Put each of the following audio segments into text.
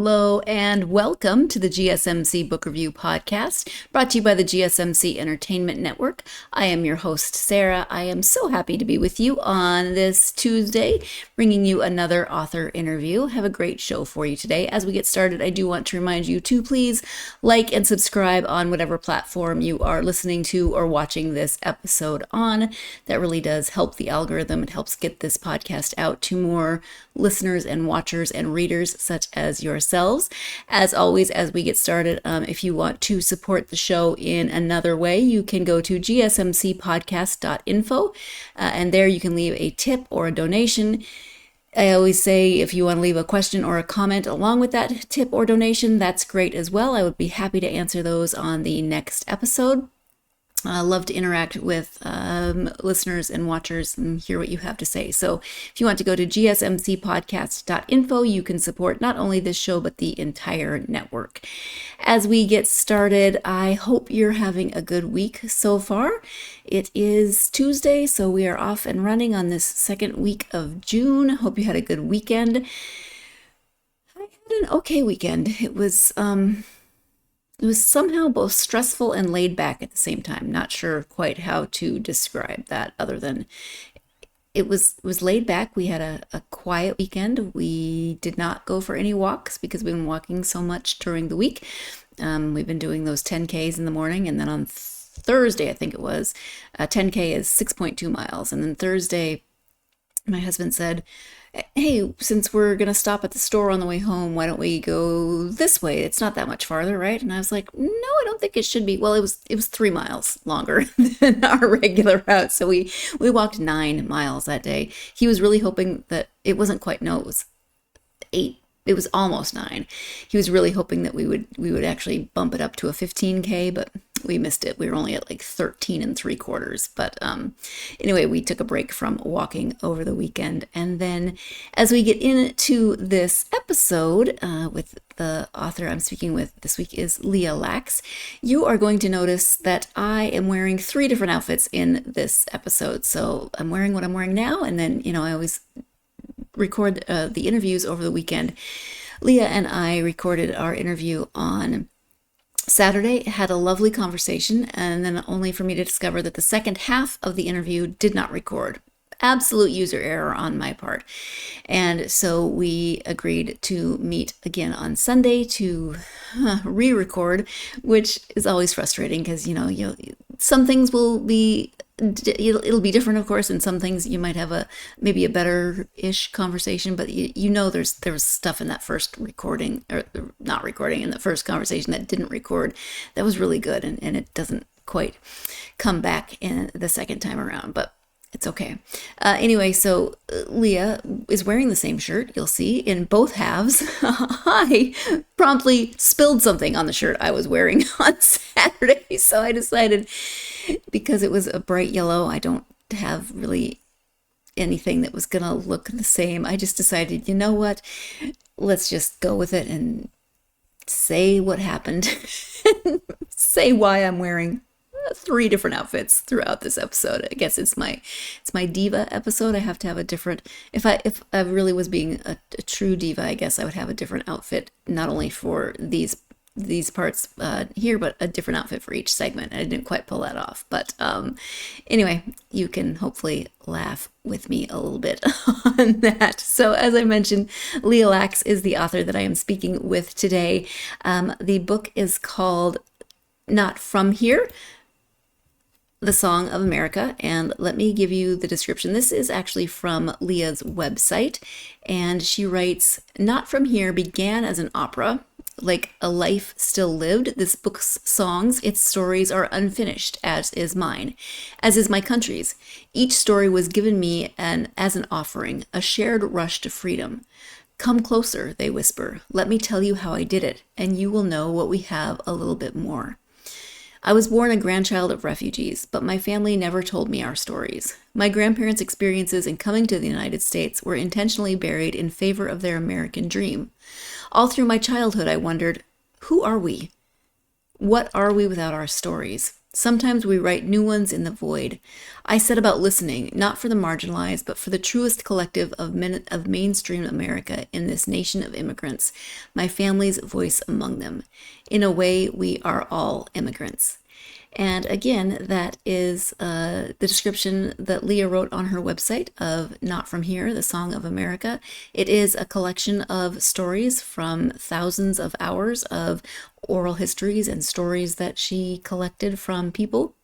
Hello and welcome to the GSMC Book Review Podcast, brought to you by the GSMC Entertainment Network. I am your host, Sarah. I am so happy to be with you on this Tuesday, bringing you another author interview. I have a great show for you today. As we get started, I do want to remind you to please like and subscribe on whatever platform you are listening to or watching this episode on. That really does help the algorithm. It helps get this podcast out to more listeners and watchers and readers such as yourselves. As always, as we get started, if you want to support the show in another way, you can go to gsmcpodcast.info, and there you can leave a tip or a donation. I always say if you want to leave a question or a comment along with that tip or donation, that's great as well. I would be happy to answer those on the next episode. I love to interact with listeners and watchers and hear what you have to say. So if you want to go to gsmcpodcast.info, you can support not only this show, but the entire network. As we get started, I hope you're having a good week so far. It is Tuesday, so we are off and running on this second week of June. Hope you had a good weekend. I had an okay weekend. It was somehow both stressful and laid back at the same time. Not sure quite how to describe that other than it was laid back. We had a quiet weekend. We did not go for any walks because we've been walking so much during the week. We've been doing those 10Ks in the morning, and then on Thursday, I think it was, 10K is 6.2 miles. And then Thursday, my husband said, hey, since we're going to stop at the store on the way home, why don't we go this way? It's not that much farther, right? And I was like, no, I don't think it should be. Well, it was 3 miles longer than our regular route. So we walked 9 miles that day. He was really hoping that it wasn't quite, no, it was 8. It was almost 9. He was really hoping that we would actually bump it up to a 15K, but we missed it. We were only at like 13 3/4. But anyway, we took a break from walking over the weekend. And then as we get into this episode with the author I'm speaking with this week is Leah Lax, you are going to notice that I am wearing 3 different outfits in this episode. So I'm wearing what I'm wearing now, and then, I always record the interviews over the weekend. Leah and I recorded our interview on Saturday, had a lovely conversation, and then only for me to discover that the second half of the interview did not record. Absolute user error on my part. And so we agreed to meet again on Sunday to re-record, which is always frustrating because, some things will be, it'll be different, of course, and some things you might have maybe a better-ish conversation, but there was stuff in that first recording, or not recording, in the first conversation that didn't record that was really good, and it doesn't quite come back in the second time around, but it's okay. Anyway, so Leah is wearing the same shirt, you'll see, in both halves. I promptly spilled something on the shirt I was wearing on Saturday, so I decided, because it was a bright yellow, I don't have really anything that was going to look the same. I just decided, you know what, let's just go with it and say what happened, say why I'm wearing 3 different outfits throughout this episode. I guess it's my diva episode. I have to have a different, if I really was being a true diva, I guess I would have a different outfit, not only for these parts here, but a different outfit for each segment. I didn't quite pull that off, but anyway, you can hopefully laugh with me a little bit on that. So as I mentioned, Leah Lax is the author that I am speaking with today. The book is called Not From Here, The Song of America, and let me give you the description. This is actually from Leah's website, and she writes, Not From Here began as an opera, like a life still lived. This book's songs, its stories are unfinished, as is mine, as is my country's. Each story was given me as an offering, a shared rush to freedom. Come closer, they whisper. Let me tell you how I did it, and you will know what we have a little bit more. I was born a grandchild of refugees, but my family never told me our stories. My grandparents' experiences in coming to the United States were intentionally buried in favor of their American dream. All through my childhood, I wondered, who are we? What are we without our stories? Sometimes we write new ones in the void. I set about listening, not for the marginalized, but for the truest collective of mainstream America in this nation of immigrants, my family's voice among them. In a way, we are all immigrants. And again, that is the description that Leah wrote on her website of Not From Here, the Song of America. It is a collection of stories from thousands of hours of oral histories and stories that she collected from people.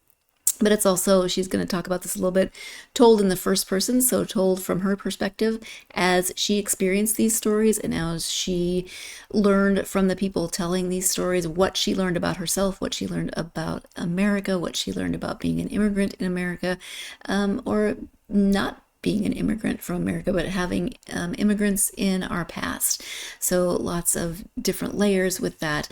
But it's also, she's going to talk about this a little bit, told in the first person, so told from her perspective as she experienced these stories and as she learned from the people telling these stories what she learned about herself, what she learned about America, what she learned about being an immigrant in America, or not being an immigrant from America, but having immigrants in our past. So lots of different layers with that.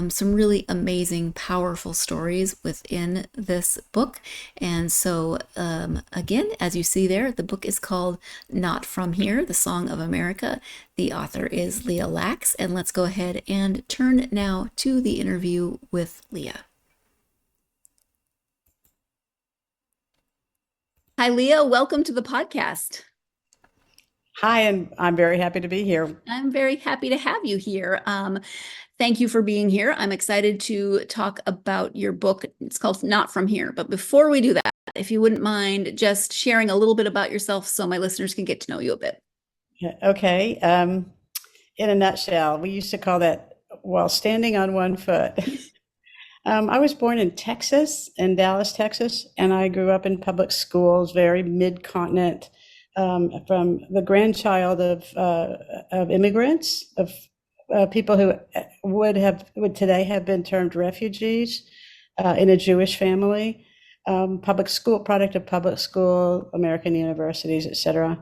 Some really amazing, powerful stories within this book. And so, again, as you see there, the book is called Not From Here, the Song of America. The author is Leah Lax. And let's go ahead and turn now to the interview with Leah. Hi, Leah. Welcome to the podcast. Hi, and I'm very happy to be here. I'm very happy to have you here. Thank you for being here. I'm excited to talk about your book. It's called Not From Here. But before we do that, if you wouldn't mind just sharing a little bit about yourself so my listeners can get to know you a bit. Yeah, okay. In a nutshell, we used to call that while standing on one foot. I was born in Texas, in Dallas, Texas, and I grew up in public schools, very mid-continent, from the grandchild of immigrants, of people who would today have been termed refugees, in a Jewish family, public school, product of public school, American universities, etc.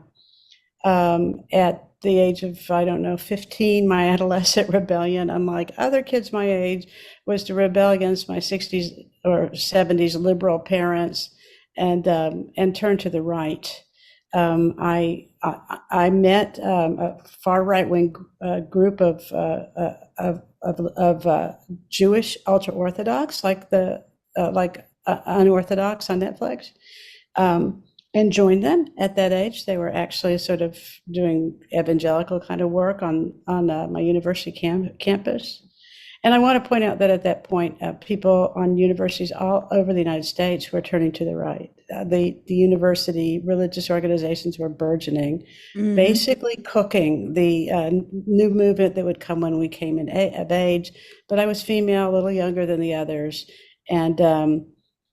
At the age of, I don't know, 15, my adolescent rebellion, unlike other kids my age, was to rebel against my 60s or 70s liberal parents and turn to the right. I met a far right wing group of Jewish ultra Orthodox, like Unorthodox on Netflix. And joined them at that age. They were actually sort of doing evangelical kind of work on my university campus. And I want to point out that at that point, people on universities all over the United States were turning to the right. The university religious organizations were burgeoning, basically cooking the new movement that would come when we came of age. But I was female, a little younger than the others. And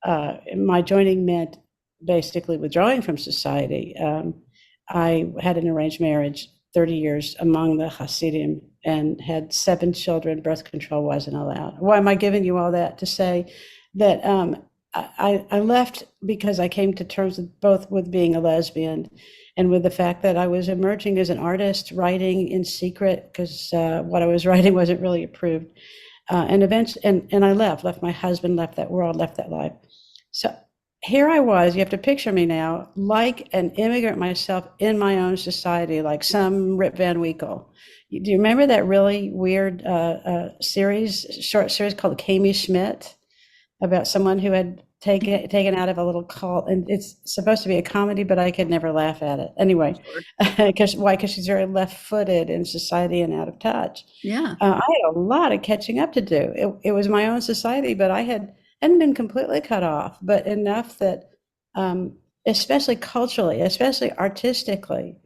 my joining meant basically withdrawing from society. I had an arranged marriage, 30 years among the Hasidim, and had 7 children. Birth control wasn't allowed. Why am I giving you all that? To say that I left because I came to terms both with being a lesbian and with the fact that I was emerging as an artist, writing in secret because what I was writing wasn't really approved. And I left my husband, left that world, left that life. So here I was, you have to picture me now, like an immigrant myself in my own society, like some Rip Van Winkle. Do you remember that really weird short series called Kami Schmidt, about someone who had taken out of a little cult? And it's supposed to be a comedy, but I could never laugh at it. Anyway, because she's very left-footed in society and out of touch. Yeah. I had a lot of catching up to do. It was my own society, but I hadn't been completely cut off, but enough that, especially culturally, especially artistically,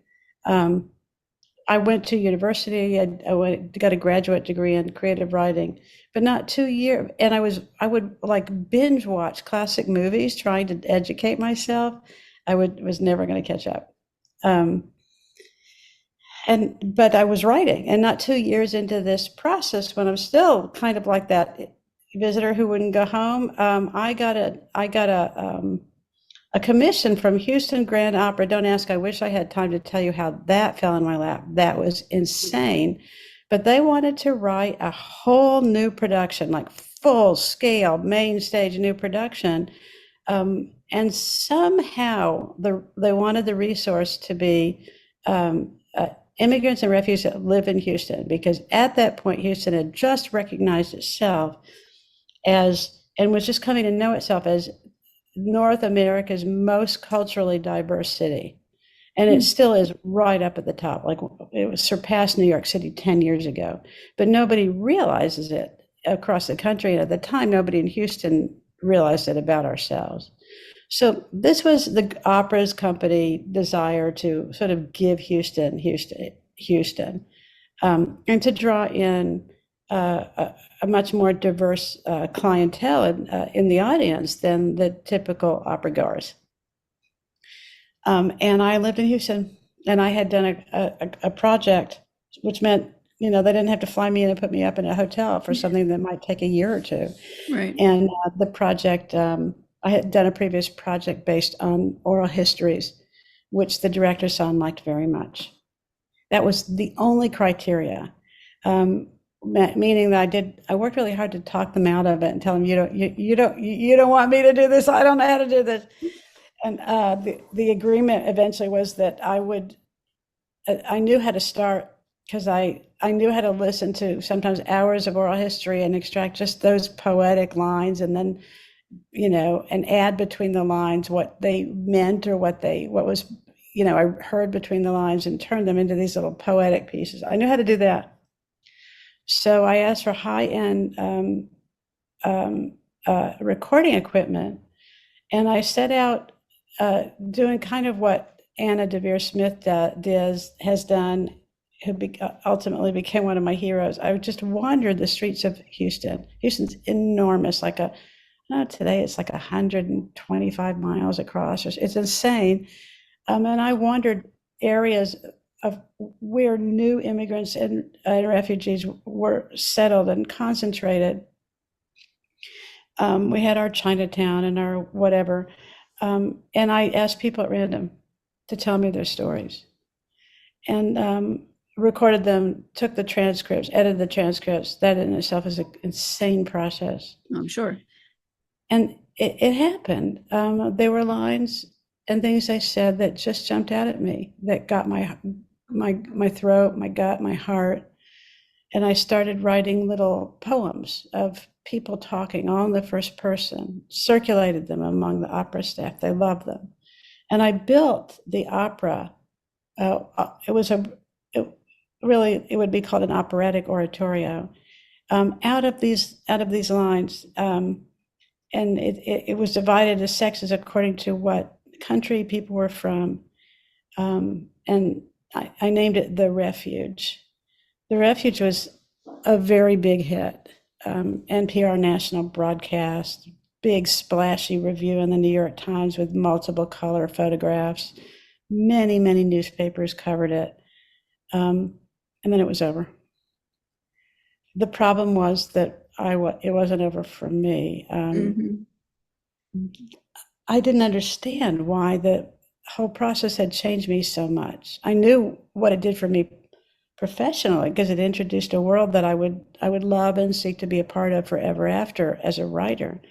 I went to university. Got a graduate degree in creative writing, but not 2 years. And I would like binge watch classic movies, trying to educate myself. Was never going to catch up. But I was writing, and not 2 years into this process, when I'm still kind of like that visitor who wouldn't go home, I got a commission from Houston Grand Opera. Don't ask, I wish I had time to tell you how that fell in my lap. That was insane. But they wanted to write a whole new production, like full scale, main stage new production. And somehow they wanted the resource to be immigrants and refugees that live in Houston, because at that point, Houston had just recognized itself as and was just coming to know itself as North America's most culturally diverse city. And it still is right up at the top. Like it was surpassed New York City 10 years ago, but nobody realizes it across the country. And at the time, nobody in Houston realized it about ourselves. So this was the opera's company desire to sort of give Houston, and to draw in a much more diverse clientele in the audience than the typical opera goers. And I lived in Houston, and I had done a project, which meant, they didn't have to fly me in and put me up in a hotel for something that might take a year or two. Right. And the project, I had done a previous project based on oral histories, which the director's son liked very much. That was the only criteria, meaning that I worked really hard to talk them out of it and tell them, you don't want me to do this. I don't know how to do this. And the agreement eventually was that I knew how to start, because I knew how to listen to sometimes hours of oral history and extract just those poetic lines, and then, and add between the lines what they meant, or what was, I heard between the lines, and turn them into these little poetic pieces. I knew how to do that. So I asked for high-end recording equipment, and I set out doing kind of what Anna Devere Smith has done, who ultimately became one of my heroes. I just wandered the streets of Houston. Houston's enormous, today it's like 125 miles across. It's insane. And I wandered areas of where new immigrants and refugees were settled and concentrated. We had our Chinatown and our whatever. And I asked people at random to tell me their stories, and recorded them, took the transcripts, edited the transcripts. That in itself is an insane process. I'm sure. And it happened. There were lines and things I said that just jumped out at me, that got my throat, my gut, my heart. And I started writing little poems of people talking all in the first person, circulated them among the opera staff. They loved them. And I built the opera. It would be called an operatic oratorio, out of these lines. And it was divided as sexes according to what country people were from. And I named it The Refuge. The Refuge was a very big hit. NPR national broadcast, big splashy review in the New York Times with multiple color photographs. Many, many newspapers covered it. And then it was over. The problem was that it wasn't over for me. I didn't understand why the whole process had changed me so much. I knew what it did for me professionally, because it introduced a world that I would love and seek to be a part of forever after as a writer.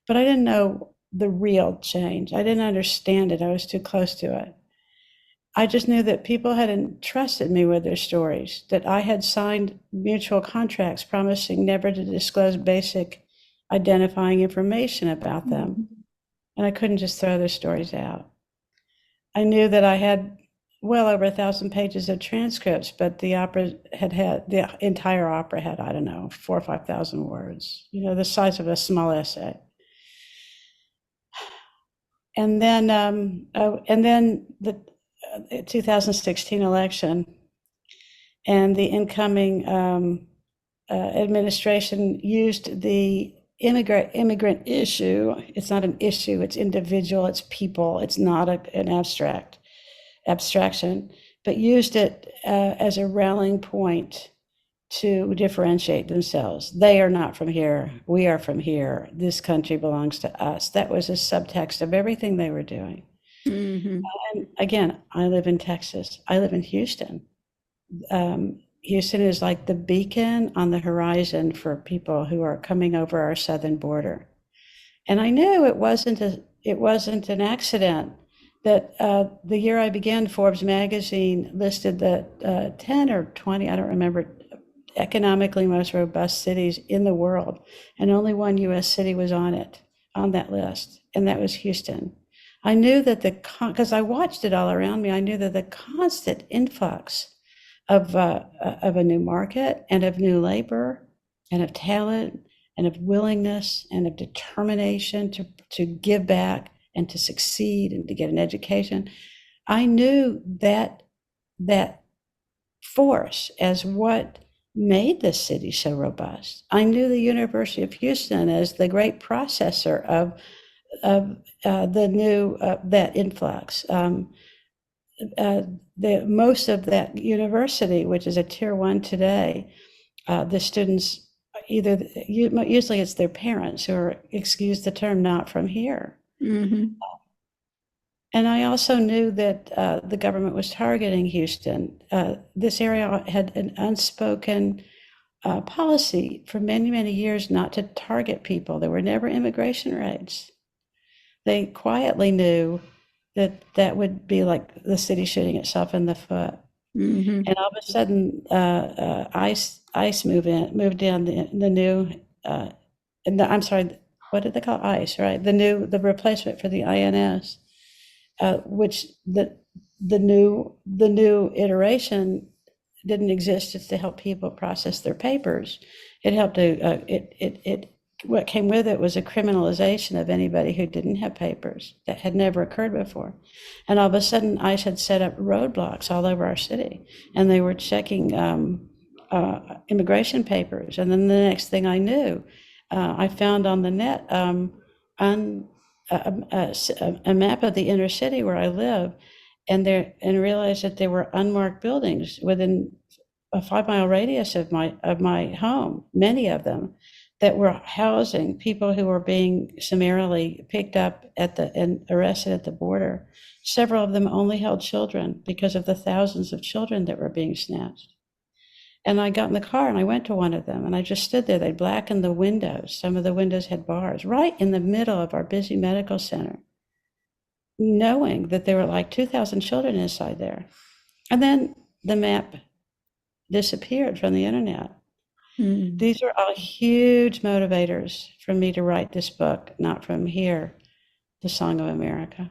But I didn't know the real change. I didn't understand it. I was too close to it. I just knew that people had entrusted me with their stories, that I had signed mutual contracts promising never to disclose basic identifying information about them. And I couldn't just throw their stories out. I knew that I had well over 1,000 pages of transcripts, but the entire opera had, I don't know, 4,000 or 5,000 words, the size of a small essay. And then the 2016 election, and the incoming administration used the immigrant issue. It's not an issue, it's individual, it's people, it's not an abstraction, but used it as a rallying point to differentiate themselves. They are not from here, we are from here, this country belongs to us. That was a subtext of everything they were doing. And again, I live in Texas, I live in Houston. Houston is like the beacon on the horizon for people who are coming over our southern border. And I knew it wasn't an accident that the year I began, Forbes magazine listed the 10 or 20, I don't remember, economically most robust cities in the world, and only one U.S. city was on that list, and that was Houston. I knew that because I watched it all around me, I knew that the constant influx of a new market and of new labor and of talent and of willingness and of determination to give back and to succeed and to get an education. I knew that force as what made this city so robust. I knew the University of Houston as the great processor of the new that influx. Most of that university, which is a tier 1 today, the students usually it's their parents who are, excuse the term, not from here. Mm-hmm. And I also knew that the government was targeting Houston. This area had an unspoken policy for many, many years not to target people. There were never immigration raids. They quietly knew that would be like the city shooting itself in the foot. Mm-hmm. And all of a sudden, ICE moved in the new, I'm sorry, what did they call ICE, right? The replacement for the INS. Which the new iteration didn't exist just to help people process their papers. It helped to what came with it was a criminalization of anybody who didn't have papers. That had never occurred before. And all of a sudden, ICE had set up roadblocks all over our city, and they were checking immigration papers. And then the next thing I knew, I found on the net a map of the inner city where I live, and realized that there were unmarked buildings within a 5-mile radius of my home, many of them, that were housing people who were being summarily picked up and arrested at the border. Several of them only held children because of the thousands of children that were being snatched. And I got in the car and I went to one of them, and I just stood there. They'd blackened the windows. Some of the windows had bars right in the middle of our busy medical center, knowing that there were like 2,000 children inside there. And then the map disappeared from the internet. Mm-hmm. These are all huge motivators for me to write this book, Not From Here, The Song of America.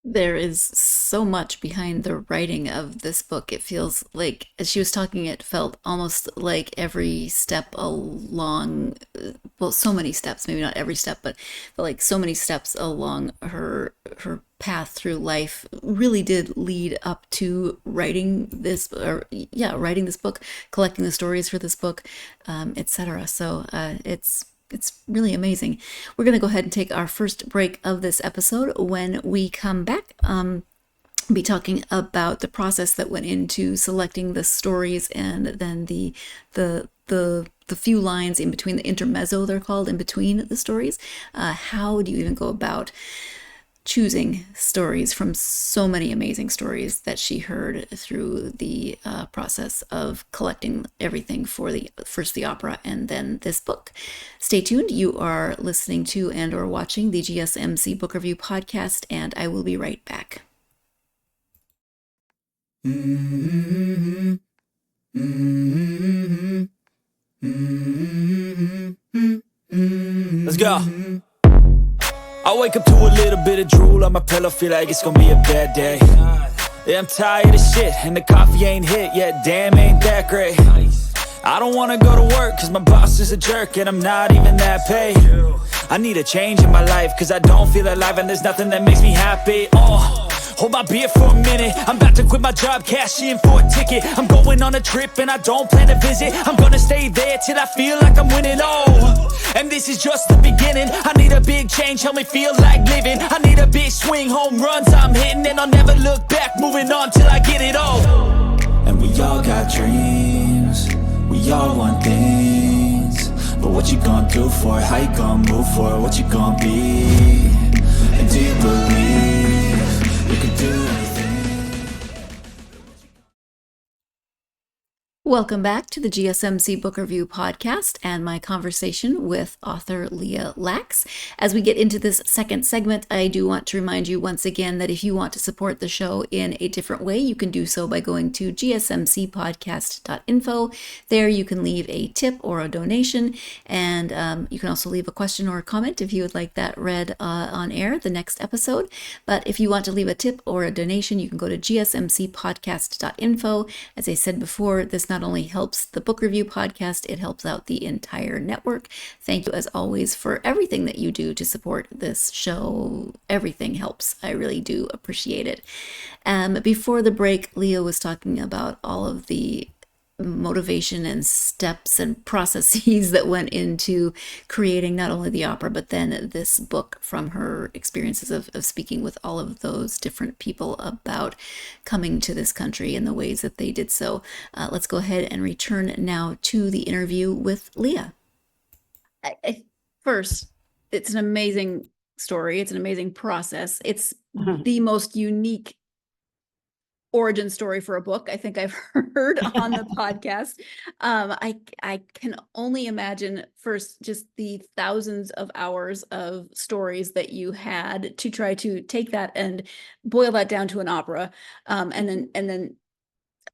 There is so much behind the writing of this book. It feels like, as she was talking, it felt almost like every step along, well, so many steps, maybe not every step, but like so many steps along her path through life really did lead up to writing this book, collecting the stories for this book, etc. So it's really amazing. We're going to go ahead and take our first break of this episode. When we come back, be talking about the process that went into selecting the stories, and then the few lines in between, the intermezzo they're called, in between the stories. How do you even go about choosing stories from so many amazing stories that she heard through the process of collecting everything for first the opera and then this book? Stay tuned. You are listening to and or watching the GSMC Book Review podcast, and I will be right back. Mm-hmm. Mm-hmm. Mm-hmm. Let's go. I wake up to a little bit of drool on my pillow, feel like it's gonna be a bad day. Yeah, I'm tired of shit, and the coffee ain't hit yet, damn, ain't that great. I don't wanna go to work, cause my boss is a jerk, and I'm not even that paid. I need a change in my life, cause I don't feel alive, and there's nothing that makes me happy. Hold my beer for a minute, I'm about to quit my job, cash in for a ticket. I'm going on a trip and I don't plan to visit. I'm gonna stay there till I feel like I'm winning, and this is just the beginning. I need a big change, help me feel like living. I need a big swing, home runs I'm hitting, and I'll never look back, moving on till I get it all. And we all got dreams, we all want things, but what you gonna do for it? How you gonna move for it? What you gonna be? And do you believe you can do anything? Welcome back to the GSMC Book Review Podcast and my conversation with author Leah Lax. As we get into this second segment, I do want to remind you once again that if you want to support the show in a different way, you can do so by going to gsmcpodcast.info. There you can leave a tip or a donation, and you can also leave a question or a comment if you would like that read on air the next episode. But if you want to leave a tip or a donation, you can go to gsmcpodcast.info. As I said before, this not only helps the book review podcast, it helps out the entire network. Thank you, as always, for everything that you do to support this show. Everything helps. I really do appreciate it. Before the break, Leah was talking about all of the motivation and steps and processes that went into creating not only the opera, but then this book from her experiences of speaking with all of those different people about coming to this country and the ways that they did so. Let's go ahead and return now to the interview with Leah. First, it's an amazing story. It's an amazing process. It's the most unique origin story for a book I think I've heard on the podcast. I can only imagine first just the thousands of hours of stories that you had to try to take that and boil that down to an opera, and then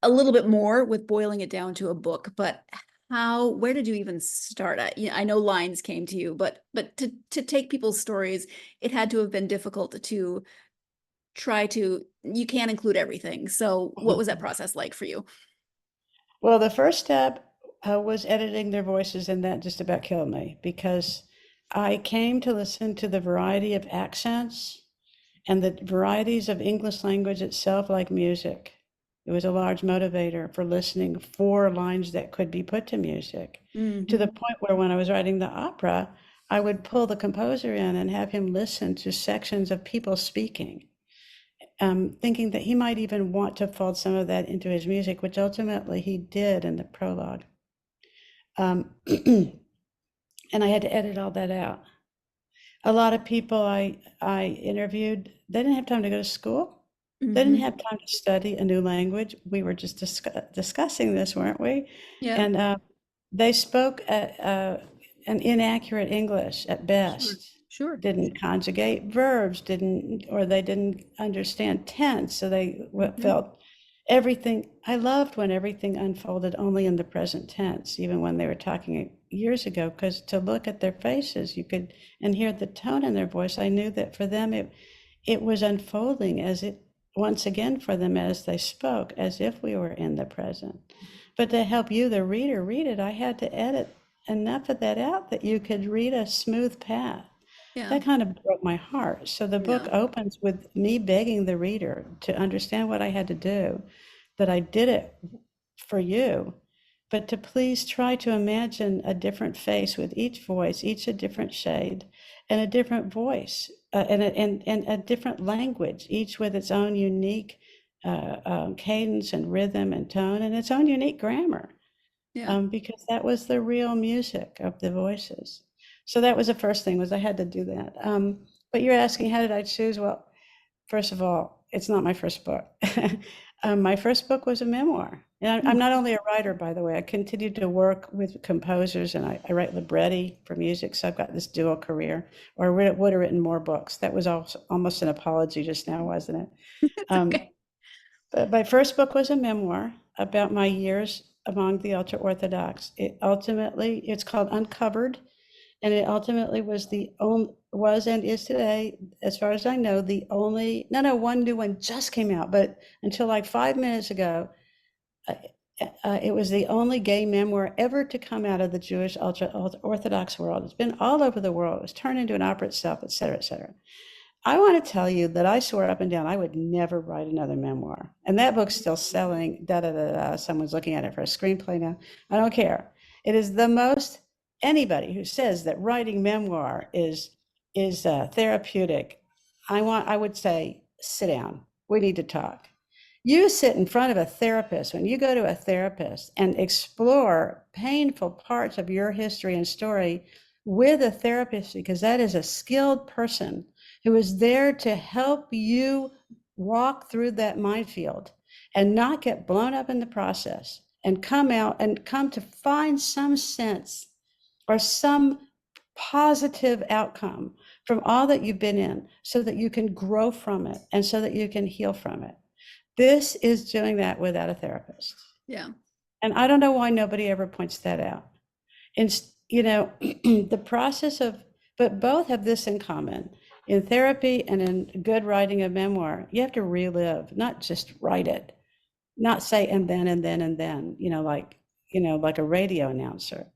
a little bit more with boiling it down to a book. But where did you even start at? I know lines came to you, but to take people's stories, it had to have been difficult to you can't include everything. So what was that process like for you? Well, the first step was editing their voices, and that just about killed me because I came to listen to the variety of accents and the varieties of English language itself, like music. It was a large motivator for listening for lines that could be put to music, to the point where when I was writing the opera, I would pull the composer in and have him listen to sections of people speaking, thinking that he might even want to fold some of that into his music, which ultimately he did in the prologue. And I had to edit all that out. A lot of people I interviewed, they didn't have time to go to school. They didn't have time to study a new language. We were just discussing this, weren't we? Yeah. And they spoke an inaccurate English at best. Sure. Didn't conjugate verbs, or they didn't understand tense, so they felt everything. I loved when everything unfolded only in the present tense, even when they were talking years ago, because to look at their faces, you could, and hear the tone in their voice, I knew that for them it was unfolding as it, once again for them as they spoke, as if we were in the present. But to help you, the reader, read it, I had to edit enough of that out that you could read a smooth path. Yeah. That kind of broke my heart. So the book opens with me begging the reader to understand what I had to do, that I did it for you, but to please try to imagine a different face with each voice, each a different shade, and a different voice, and a different language, each with its own unique cadence and rhythm and tone, and its own unique grammar, because that was the real music of the voices. So that was the first thing, was I had to do that. But you're asking, how did I choose? Well, first of all, it's not my first book. My first book was a memoir. And I'm not only a writer, by the way. I continued to work with composers, and I write libretti for music. So I've got this dual career, or I would have written more books. That was also almost an apology just now, wasn't it? Okay. But my first book was a memoir about my years among the ultra-Orthodox. It's called Uncovered. And it ultimately was and is today, as far as I know, the only, one new one just came out, but until like 5 minutes ago, it was the only gay memoir ever to come out of the Jewish ultra-Orthodox world. It's been all over the world. It was turned into an opera itself, et cetera, et cetera. I want to tell you that I swore up and down I would never write another memoir. And that book's still selling, someone's looking at it for a screenplay now. I don't care. It is the most, anybody who says that writing memoir is therapeutic, I would say, sit down. We need to talk. You sit in front of a therapist, when you go to a therapist and explore painful parts of your history and story with a therapist, because that is a skilled person who is there to help you walk through that minefield and not get blown up in the process, and come out and come to find some sense or some positive outcome from all that you've been in so that you can grow from it and so that you can heal from it. This is doing that without a therapist. Yeah. And I don't know why nobody ever points that out. And, the process of, but both have this in common. In therapy and in good writing a memoir, you have to relive, not just write it, not say, and then, and then, and then, like a radio announcer.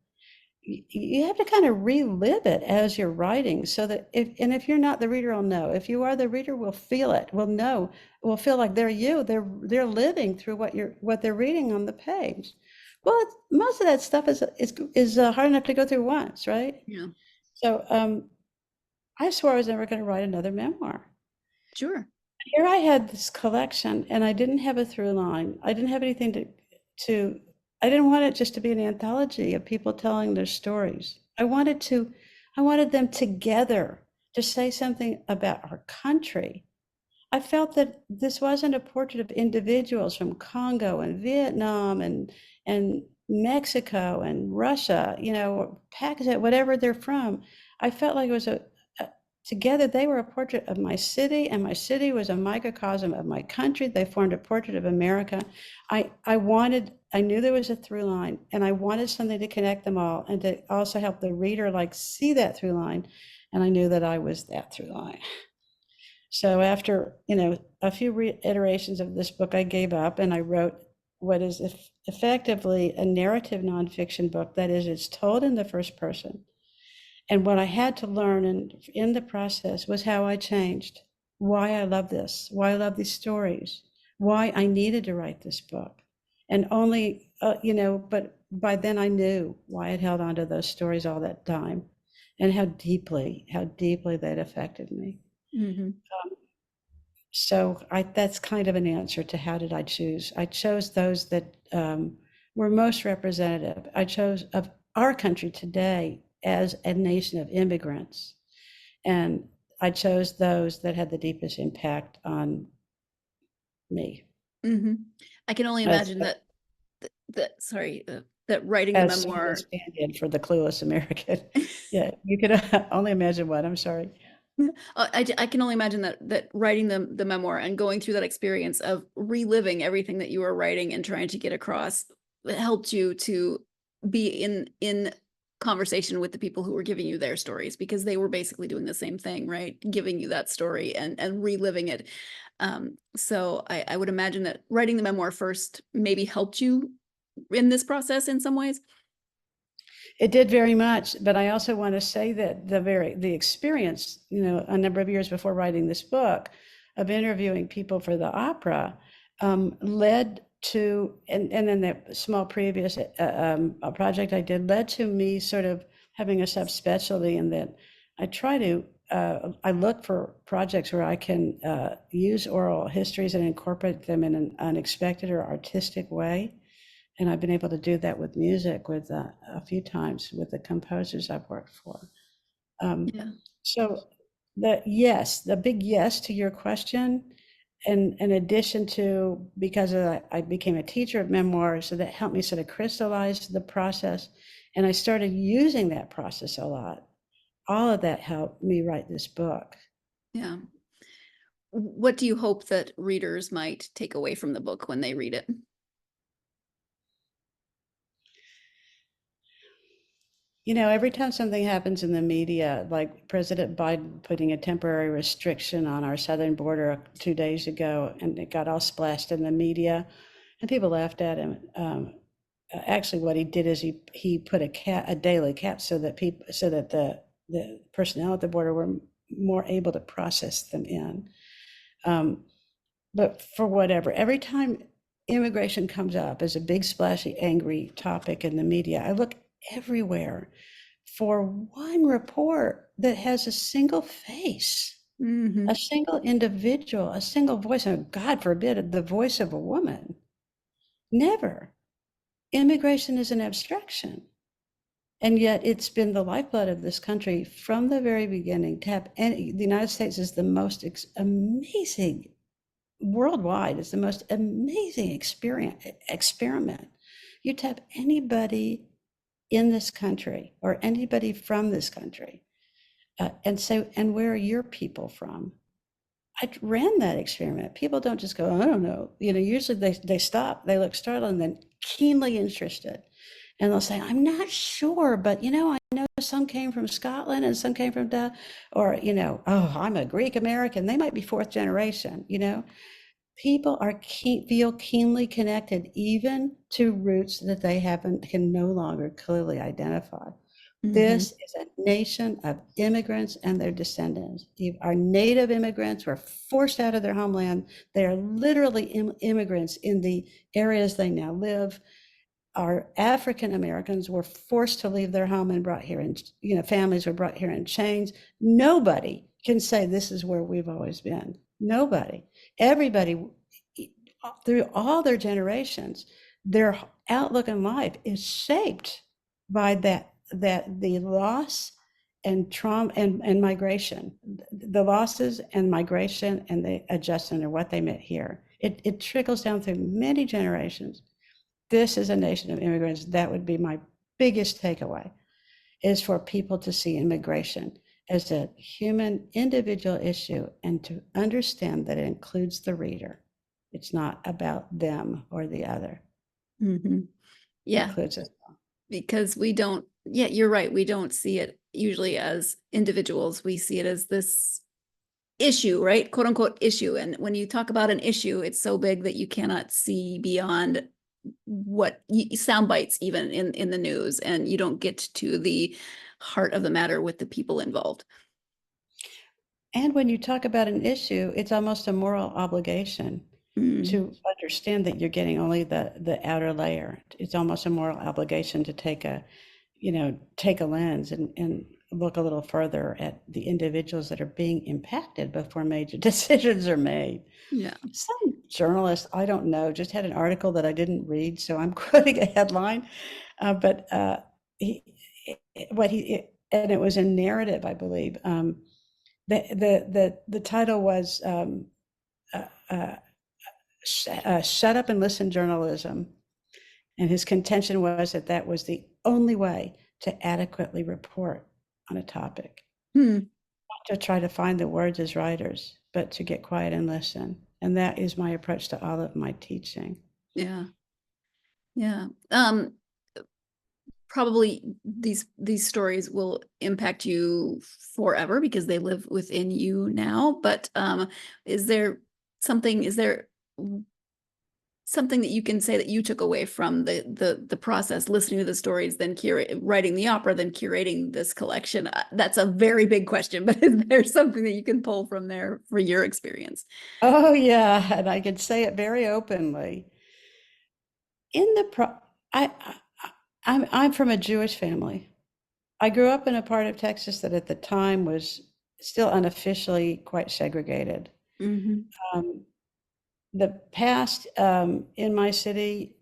You have to kind of relive it as you're writing so that if you're not, the reader will know. If you are, the reader will feel it, will know, will feel like they're living through what they're reading on the page. Well, most of that stuff is hard enough to go through once, right? Yeah. So I swore I was never going to write another memoir. Sure. Here I had this collection and I didn't have a through line. I didn't have anything to I didn't want it just to be an anthology of people telling their stories. I wanted them together to say something about our country. I felt that this wasn't a portrait of individuals from Congo and Vietnam and Mexico and Russia, Pakistan, whatever they're from. I felt like it was together they were a portrait of my city, and my city was a microcosm of my country. They formed a portrait of America. I knew there was a through line, and I wanted something to connect them all and to also help the reader see that through line. And I knew that I was that through line. So after, a few reiterations of this book, I gave up and I wrote what is effectively a narrative nonfiction book. That is, it's told in the first person. And what I had to learn in the process was how I changed, why I love this, why I love these stories, why I needed to write this book. And only, but by then I knew why I'd held on to those stories all that time and how deeply they'd affected me. Mm-hmm. So that's kind of an answer to how did I choose. I chose those that were most representative. I chose of our country today as a nation of immigrants. And I chose those that had the deepest impact on me. Mm-hmm. I can only imagine that writing the As memoir stand-in for the clueless American. Yeah, you could only imagine what, I'm sorry. I can only imagine that writing the memoir and going through that experience of reliving everything that you were writing and trying to get across helped you to be in conversation with the people who were giving you their stories, because they were basically doing the same thing, right? Giving you that story and reliving it. So I would imagine that writing the memoir first maybe helped you in this process in some ways. It did very much, but I also want to say that the experience, a number of years before writing this book, of interviewing people for the opera, led to, and then that small previous project I did led to me sort of having a subspecialty in that I look for projects where I can use oral histories and incorporate them in an unexpected or artistic way. And I've been able to do that with music with a few times with the composers I've worked for. So the big yes to your question, and in addition to, because I became a teacher of memoir, so that helped me sort of crystallize the process. And I started using that process a lot. All of that helped me write this book. Yeah. What do you hope that readers might take away from the book when they read it? Every time something happens in the media, like President Biden putting a temporary restriction on our southern border 2 days ago, and it got all splashed in the media, and people laughed at him. Actually, what he did is he put a daily cap so that the personnel at the border were more able to process them in. But for whatever, every time immigration comes up as a big, splashy, angry topic in the media, I look everywhere for one report that has a single face, a single individual, a single voice, and God forbid, the voice of a woman. Never. Immigration is an abstraction. And yet it's been the lifeblood of this country from the very beginning. The United States is the most amazing, worldwide, is the most amazing experiment You tap anybody in this country or anybody from this country and say, and where are your people from? I ran that experiment. People don't just go, I don't know. Usually they stop, they look startled and then keenly interested. And they'll say, I'm not sure, but I know some came from Scotland and some came from or, oh, I'm a Greek American. They might be fourth generation. People feel keenly connected even to roots that they can no longer clearly identify. Mm-hmm. This is a nation of immigrants and their descendants. Our native immigrants were forced out of their homeland. They are literally immigrants in the areas they now live. Our African Americans were forced to leave their home and brought here, and families were brought here in chains. Nobody can say this is where we've always been. Nobody. Everybody, through all their generations, their outlook in life is shaped by the loss and trauma and migration, the losses and migration and the adjustment of what they met here. It trickles down through many generations. This is a nation of immigrants. That would be my biggest takeaway, is for people to see immigration as a human individual issue and to understand that it includes the reader. It's not about them or the other. Mm-hmm. It Yeah, includes it. because yeah, you're right. We don't see it usually as individuals. We see it as this issue, right? Quote unquote issue. And when you talk about an issue, it's so big that you cannot see beyond what sound bites even in the news, and you don't get to the heart of the matter with the people involved. And when you talk about an issue, it's almost a moral obligation to understand that you're getting only the outer layer. It's almost a moral obligation to take a lens and look a little further at the individuals that are being impacted before major decisions are made. Yeah. Some journalist, I don't know, just had an article that I didn't read, so I'm quoting a headline, but and it was a narrative, I believe. The title was "Shut Up and Listen Journalism," and his contention was that was the only way to adequately report on a topic. Not to try to find the words as writers, but to get quiet and listen. And that is my approach to all of my teaching. Yeah. Yeah. Probably these stories will impact you forever because they live within you now. But is there something that you can say that you took away from the process, listening to the stories, then writing the opera, then curating this collection? That's a very big question, but is there something that you can pull from there for your experience? Oh yeah, and I can say it very openly. I'm from a Jewish family. I grew up in a part of Texas that at the time was still unofficially quite segregated. The past in my city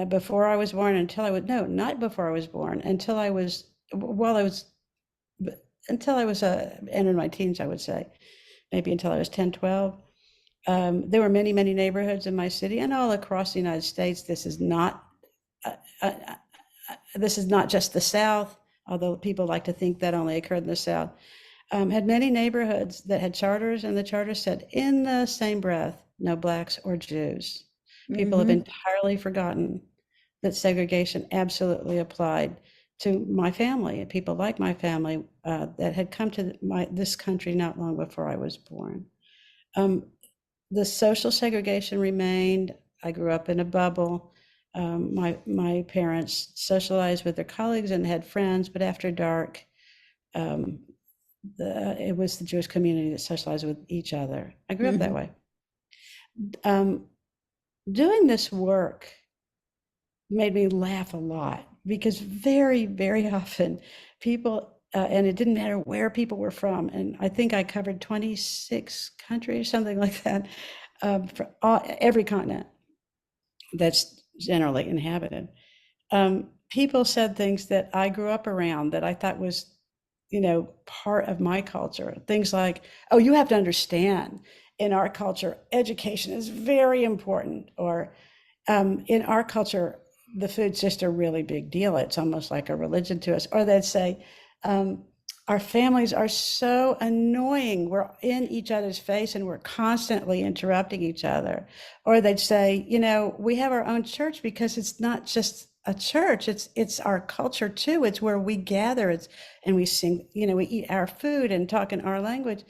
before I was born, not before I was born, until I was entered my teens, I would say, maybe until I was 10, 12. There were many, many neighborhoods in my city and all across the United States. This is not just the South, although people like to think that only occurred in the South. Had many neighborhoods that had charters, and the charter said in the same breath, no Blacks or Jews. People have entirely forgotten that segregation absolutely applied to my family and people like my family that had come to this country not long before I was born. The social segregation remained. I grew up in a bubble. My parents socialized with their colleagues and had friends, but after dark, it was the Jewish community that socialized with each other. I grew up that way. Doing this work made me laugh a lot because very, very often people, and it didn't matter where people were from, and I think I covered 26 countries, something like that, for every continent that's generally inhabited. People said things that I grew up around that I thought was, part of my culture. Things like, oh, you have to understand, in our culture, education is very important. Or in our culture, the food's just a really big deal. It's almost like a religion to us. Or they'd say, um, our families are so annoying. We're in each other's face and we're constantly interrupting each other. Or they'd say, we have our own church because it's not just a church. It's our culture too. It's where we gather. And we sing. We eat our food and talk in our language.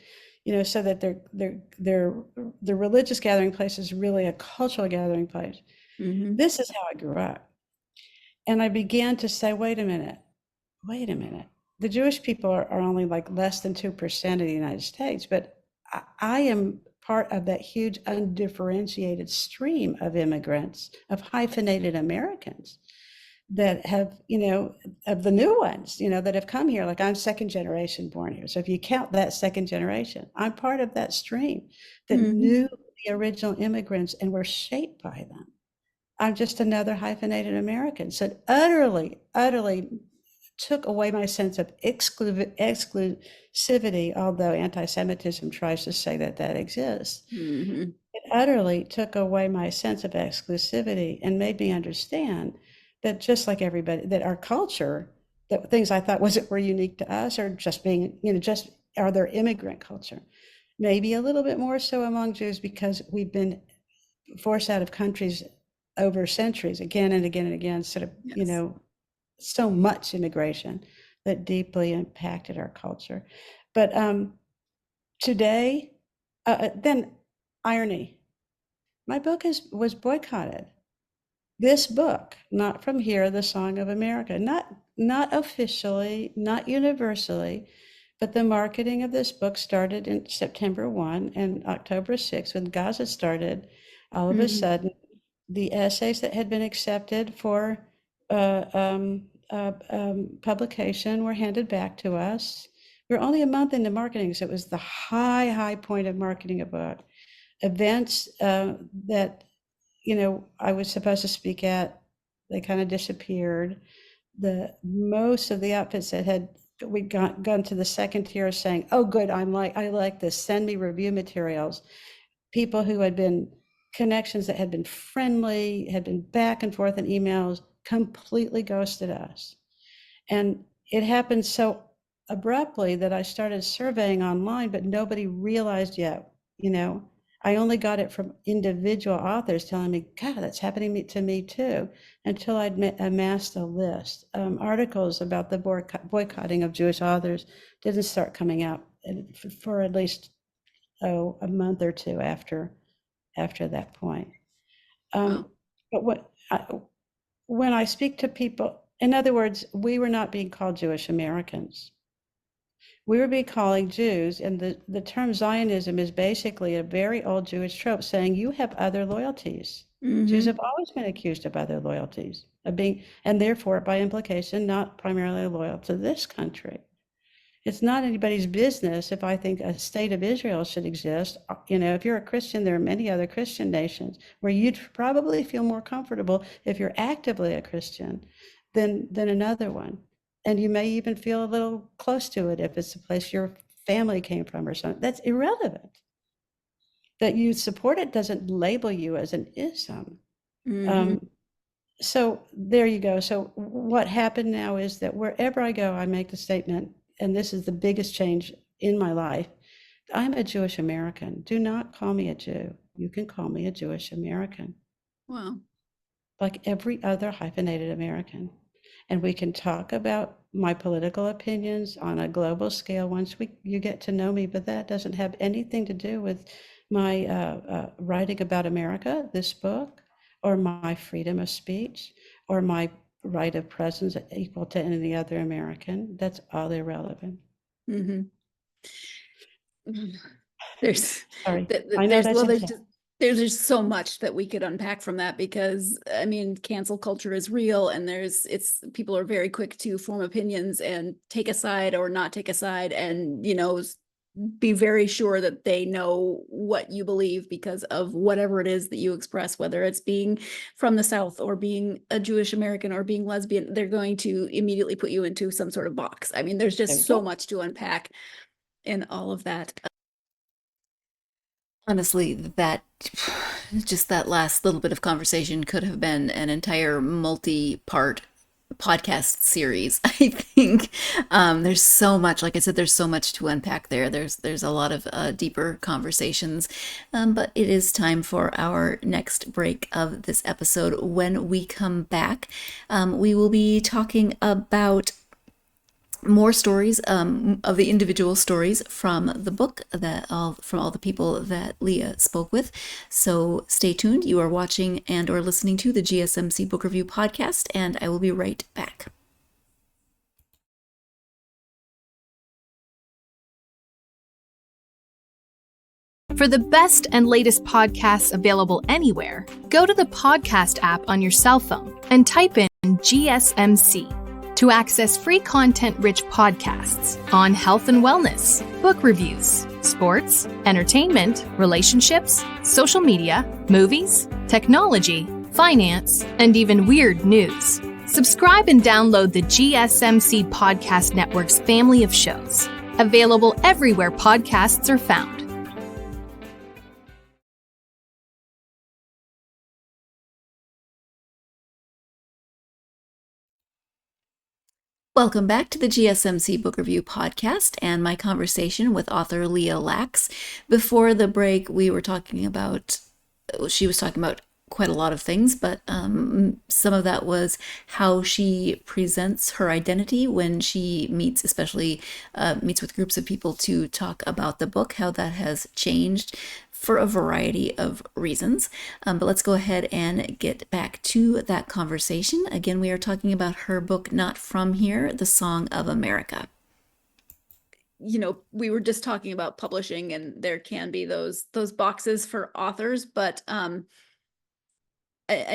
So that the religious gathering place is really a cultural gathering place. Mm-hmm. This is how I grew up. And I began to say, wait a minute. The Jewish people are only like less than 2% of the United States, but I am part of that huge undifferentiated stream of immigrants, of hyphenated Americans that have, of the new ones, that have come here. Like I'm second generation born here. So if you count that second generation, I'm part of that stream that knew the original immigrants and were shaped by them. I'm just another hyphenated American. So it utterly, utterly took away my sense of exclusivity, although anti-Semitism tries to say that exists. Mm-hmm. It utterly took away my sense of exclusivity and made me understand that just like everybody, that our culture, that things I thought were unique to us are just being, just are their immigrant culture. Maybe a little bit more so among Jews because we've been forced out of countries over centuries, again and again and again, sort of, Yes. So much immigration that deeply impacted our culture. But today, then irony, my book was boycotted. This book, Not From Here, The Song of America, not officially, not universally, but the marketing of this book started in September 1 and October 6 when Gaza started. All of a sudden, the essays that had been accepted for publication were handed back to us. We were only a month into marketing, so it was the high point of marketing a book. Events that I was supposed to speak at, they kind of disappeared. Most of the outfits that had we'd gone to the second tier saying, "Oh, good, I like this. Send me review materials." People who had been connections that had been friendly, had been back and forth in emails, completely ghosted us. And it happened so abruptly that I started surveying online, but nobody realized yet, I only got it from individual authors telling me, God, that's happening to me too, until I'd amassed a list. Articles about the boycotting of Jewish authors didn't start coming out for at least, a month or two after that point. Wow. But when I speak to people, in other words, we were not being called Jewish Americans. We were being calling Jews, and the term Zionism is basically a very old Jewish trope saying you have other loyalties. Jews have always been accused of other loyalties, of being, and therefore, by implication, not primarily loyal to this country. It's not anybody's business if I think a state of Israel should exist. If you're a Christian, there are many other Christian nations where you'd probably feel more comfortable if you're actively a Christian than another one. And you may even feel a little close to it if it's a place your family came from or something. That's irrelevant. That you support it doesn't label you as an ism. So there you go. So what happened now is that wherever I go, I make the statement, and this is the biggest change in my life. I'm a Jewish American. Do not call me a Jew. You can call me a Jewish American. Wow. Like every other hyphenated American. And we can talk about my political opinions on a global scale once you get to know me, but that doesn't have anything to do with my writing about America, this book, or my freedom of speech, or my right of presence equal to any other American. That's all irrelevant. There's Sorry, I know that's intense. There's just so much that we could unpack from that because I mean, cancel culture is real, and people are very quick to form opinions and take a side or not take a side, and be very sure that they know what you believe because of whatever it is that you express, whether it's being from the South or being a Jewish American or being lesbian. They're going to immediately put you into some sort of box. I mean, there's just so much to unpack in all of that. Honestly, that Just that last little bit of conversation could have been an entire multi-part podcast series. I think there's so much, like I said, there's so much to unpack there. There's a lot of deeper conversations, but it is time for our next break of this episode. When we come back, we will be talking about more stories of the individual stories from the book from all the people that Leah spoke with. So stay tuned. You are watching and or listening to the GSMC Book Review podcast, and I will be right back. For the best and latest podcasts available anywhere, go to the podcast app on your cell phone and type in GSMC. To access free content-rich podcasts on health and wellness, book reviews, sports, entertainment, relationships, social media, movies, technology, finance, and even weird news. Subscribe and download the GSMC Podcast Network's family of shows, available everywhere podcasts are found. Welcome back to the GSMC Book Review podcast and my conversation with author Leah Lax. Before the break, she was talking about quite a lot of things, but some of that was how she presents her identity when she meets, especially meets with groups of people to talk about the book, how that has changed for a variety of reasons. But let's go ahead and get back to that conversation. Again, we are talking about her book, Not From Here, The Song of America. You know, we were just talking about publishing, and there can be those boxes for authors, but I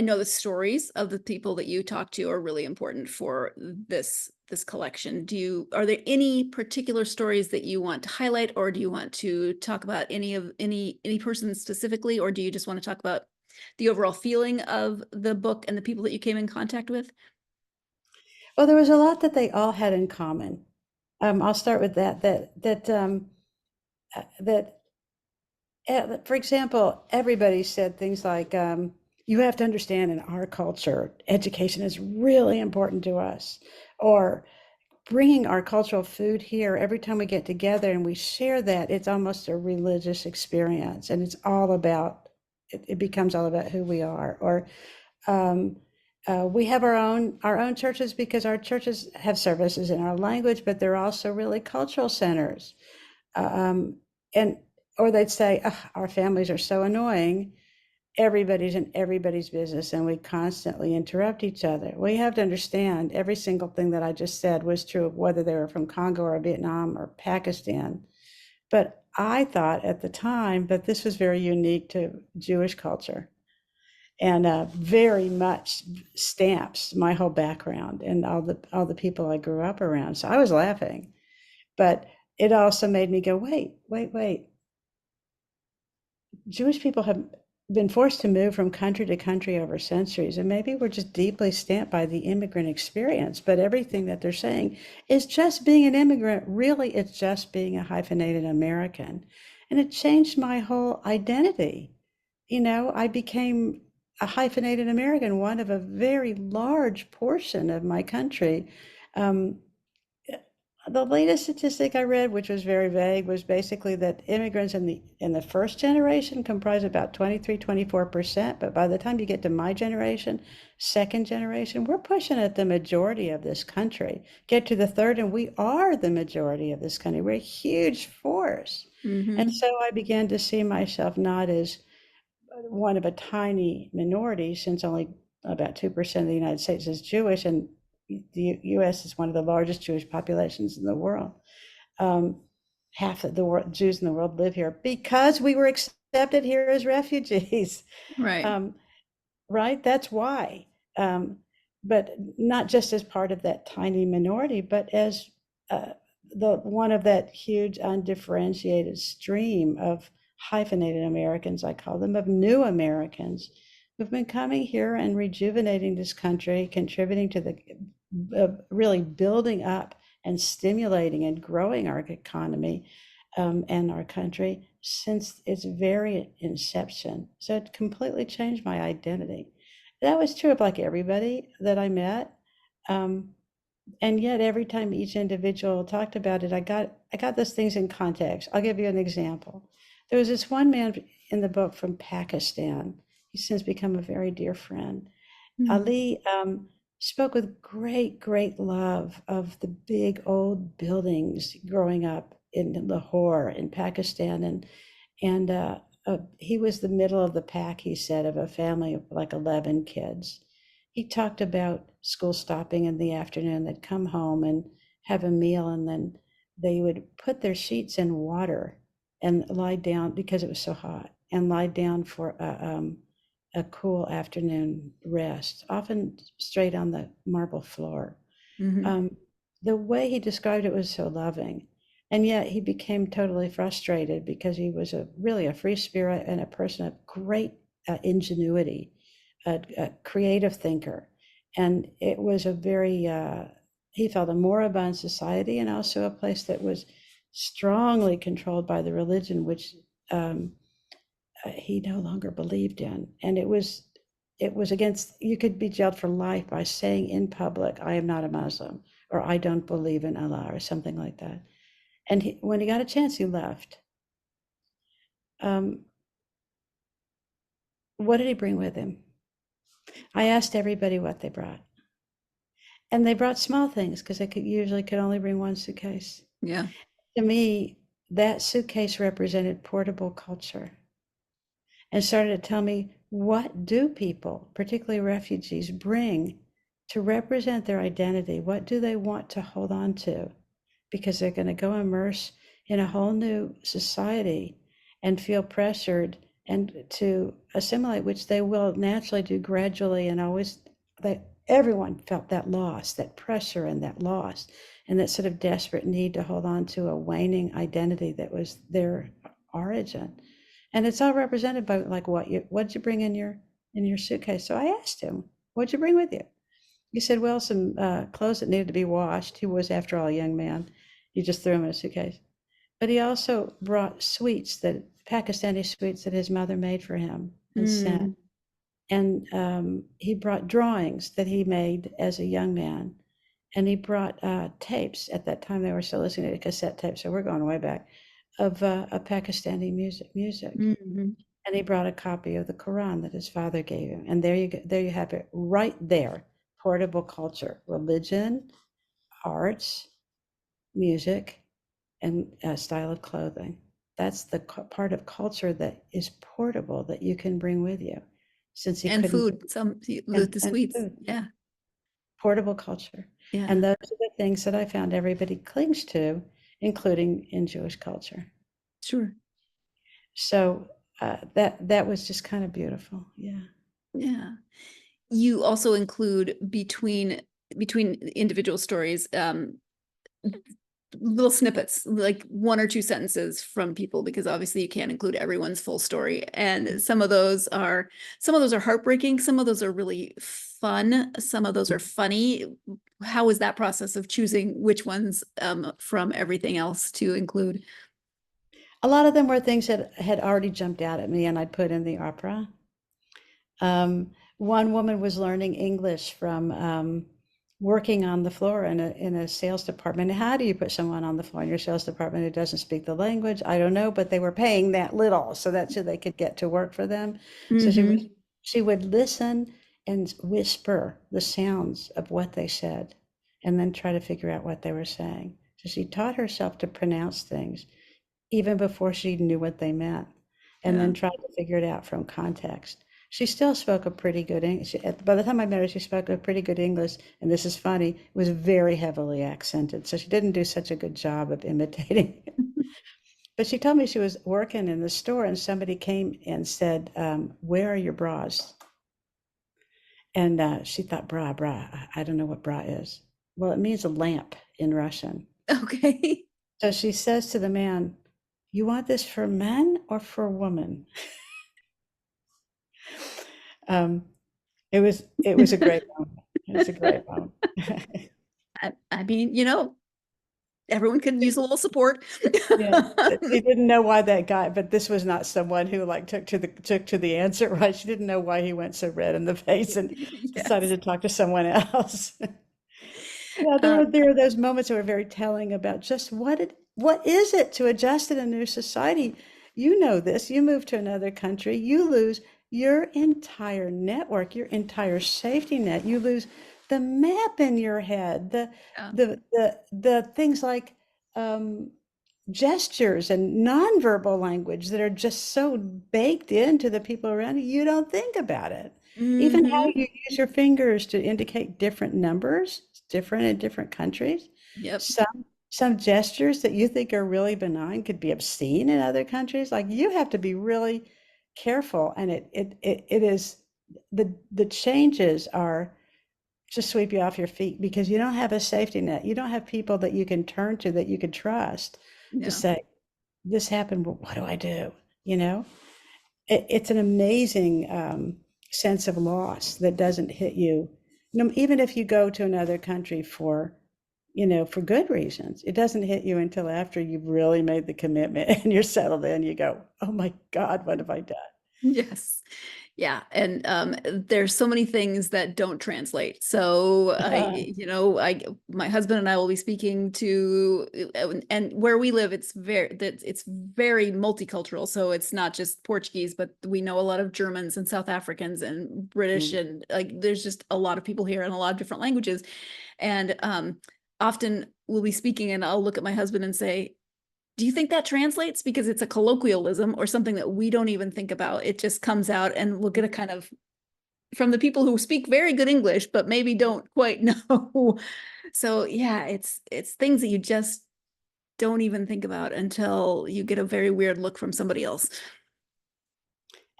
know the stories of the people that you talk to are really important for this collection. Are there any particular stories that you want to highlight, or do you want to talk about any person specifically, or do you just want to talk about the overall feeling of the book and the people that you came in contact with? Well, there was a lot that they all had in common. I'll start with that. For example, everybody said things like, you have to understand, in our culture, education is really important to us. Or bringing our cultural food here, every time we get together and we share that, it's almost a religious experience. And it becomes all about who we are. Or we have our own churches because our churches have services in our language, but they're also really cultural centers. Or they'd say, our families are so annoying. Everybody's in everybody's business and we constantly interrupt each other. We have to understand every single thing that I just said was true of whether they were from Congo or Vietnam or Pakistan. But I thought at the time that this was very unique to Jewish culture, and very much stamps my whole background and all the people I grew up around. So I was laughing, but it also made me go, wait. Jewish people have been forced to move from country to country over centuries, and maybe we're just deeply stamped by the immigrant experience, but everything that they're saying is just being an immigrant. Really, it's just being a hyphenated American. And it changed my whole identity. You know, I became a hyphenated American, one of a very large portion of my country. The latest statistic I read, which was very vague, was basically that immigrants in the first generation comprise about 24%. But by the time you get to my generation, second generation, we're pushing at the majority of this country. Get to the third, and we are the majority of this country. We're a huge force. Mm-hmm. And so I began to see myself not as one of a tiny minority, since only about 2% of the United States is Jewish, and the U.S. is one of the largest Jewish populations in the world. Half of the Jews in the world live here because we were accepted here as refugees. Right. Right. That's why. But not just as part of that tiny minority, but as the one of that huge undifferentiated stream of hyphenated Americans, I call them, of new Americans who've been coming here and rejuvenating this country, contributing to the really building up and stimulating and growing our economy and our country, since its very inception. So it completely changed my identity. That was true of like everybody that I met. Um, and yet every time each individual talked about it, I got those things in context. I'll give you an example. There was this one man in the book from Pakistan. He's since become a very dear friend. Mm. Ali spoke with great, great love of the big old buildings growing up in Lahore in Pakistan, and he was the middle of the pack, he said, of a family of like 11 kids. He talked about school stopping in the afternoon. They'd come home and have a meal, and then they would put their sheets in water and lie down because it was so hot, and lie down for a cool afternoon rest, often straight on the marble floor. Hmm. Um, the way he described it was so loving. And yet he became totally frustrated because he was really a free spirit and a person of great ingenuity, a creative thinker. And it was he felt a moribund society, and also a place that was strongly controlled by the religion, which um, he no longer believed in. And it was against, you could be jailed for life by saying in public, I am not a Muslim, or I don't believe in Allah, or something like that. And when he got a chance, he left. Um, what did he bring with him? I asked everybody what they brought. And they brought small things because they usually could only bring one suitcase. Yeah. To me, that suitcase represented portable culture, and started to tell me, what do people, particularly refugees, bring to represent their identity? What do they want to hold on to? Because they're going to go immerse in a whole new society and feel pressured and to assimilate, which they will naturally do gradually. And always, everyone felt that loss, that pressure and that loss, and that sort of desperate need to hold on to a waning identity that was their origin. And it's all represented by like what'd you bring in your suitcase? So I asked him, what'd you bring with you? He said, well, some clothes that needed to be washed. He was, after all, a young man. You just threw them in a suitcase. But he also brought Pakistani sweets that his mother made for him and sent. Mm. And he brought drawings that he made as a young man. And he brought tapes. At that time, they were still listening to cassette tapes, so we're going way back, of a Pakistani music. Hmm. And he brought a copy of the Quran that his father gave him. And there you go, there you have it right there. Portable culture, religion, arts, music, and style of clothing. That's the part of culture that is portable, that you can bring with you, since he And couldn't. food, some with the And sweets. food, Yeah. portable culture. Yeah. And those are the things that I found everybody clings to, including in Jewish culture. Sure. So that was just kind of beautiful. Yeah. Yeah. You also include between individual stories, little snippets, like one or two sentences from people, because obviously you can't include everyone's full story. And some of those are heartbreaking, some of those are really fun, some of those are funny. How was that process of choosing which ones from everything else to include? A lot of them were things that had already jumped out at me and I'd put in the opera. One woman was learning English from working on the floor in a sales department. How do you put someone on the floor in your sales department who doesn't speak the language? I don't know, but they were paying that little, so that's so they could get to work for them. So Mm-hmm. she would listen and whisper the sounds of what they said, and then try to figure out what they were saying. So she taught herself to pronounce things even before she knew what they meant, and Yeah. then tried to figure it out from context. She still spoke a pretty good English. By the time I met her, she spoke a pretty good English, and this is funny, it was very heavily accented. So she didn't do such a good job of imitating it. But she told me she was working in the store, and somebody came and said, where are your bras? And she thought, bra, I don't know what bra is. Well, it means a lamp in Russian. Okay. So she says to the man, you want this for men or for women? Um, it was a great moment. It was a great moment. I mean, everyone could use a little support. Yeah, she didn't know why that guy, but this was not someone who like took to the answer, right? She didn't know why he went so red in the face and decided Yes. to talk to someone else. Yeah, Um, there are those moments that were very telling about just what is it to adjust in a new society? You know this, you move to another country, you lose your entire network, your entire safety net. You lose the map in your head, yeah. the things like um, gestures and nonverbal language that are just so baked into the people around you, you don't think about it. Even how Hmm. you use your fingers to indicate different numbers, it's different in different countries. Yep. Some gestures that you think are really benign could be obscene in other countries. Like you have to be really careful, and it is the changes are just sweep you off your feet because you don't have a safety net. You don't have people that you can turn to that you can trust to Yeah. say, this happened, what do I do? You know, it's an amazing sense of loss that doesn't hit you. Even if you go to another country for, for good reasons, it doesn't hit you until after you've really made the commitment and you're settled in. You go, oh my God, what have I done? Yes. Yeah. And there's so many things that don't translate. So my husband and I will be speaking to, and where we live, it's very multicultural. So it's not just Portuguese, but we know a lot of Germans and South Africans and British, Mm. and like there's just a lot of people here and a lot of different languages. And often we'll be speaking and I'll look at my husband and say, do you think that translates? Because it's a colloquialism or something that we don't even think about. It just comes out, and we'll get a kind of from the people who speak very good English, but maybe don't quite know. So yeah, it's things that you just don't even think about until you get a very weird look from somebody else.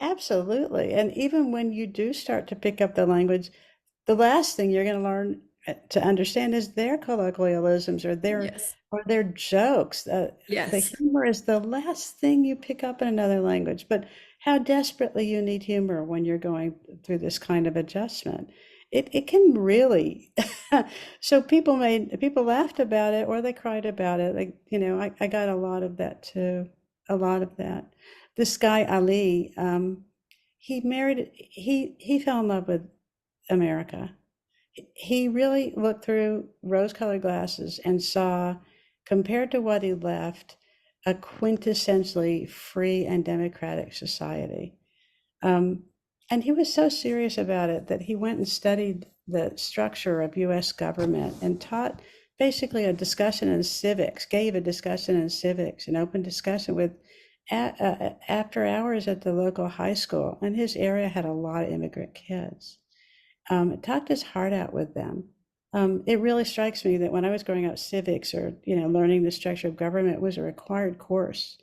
Absolutely. And even when you do start to pick up the language, the last thing you're going to learn to understand is their colloquialisms Yes. or their jokes. The Yes. humor is the last thing you pick up in another language. But how desperately you need humor when you're going through this kind of adjustment. It can really so people laughed about it or they cried about it. Like, I got a lot of that too. A lot of that. This guy Ali, he fell in love with America. He really looked through rose-colored glasses and saw, compared to what he left, a quintessentially free and democratic society. Um, and he was so serious about it that he went and studied the structure of US government and taught basically a discussion in civics, gave a discussion in civics, an open discussion with after hours at the local high school. And his area had a lot of immigrant kids. Talked his heart out with them. It really strikes me that when I was growing up, civics or learning the structure of government was a required course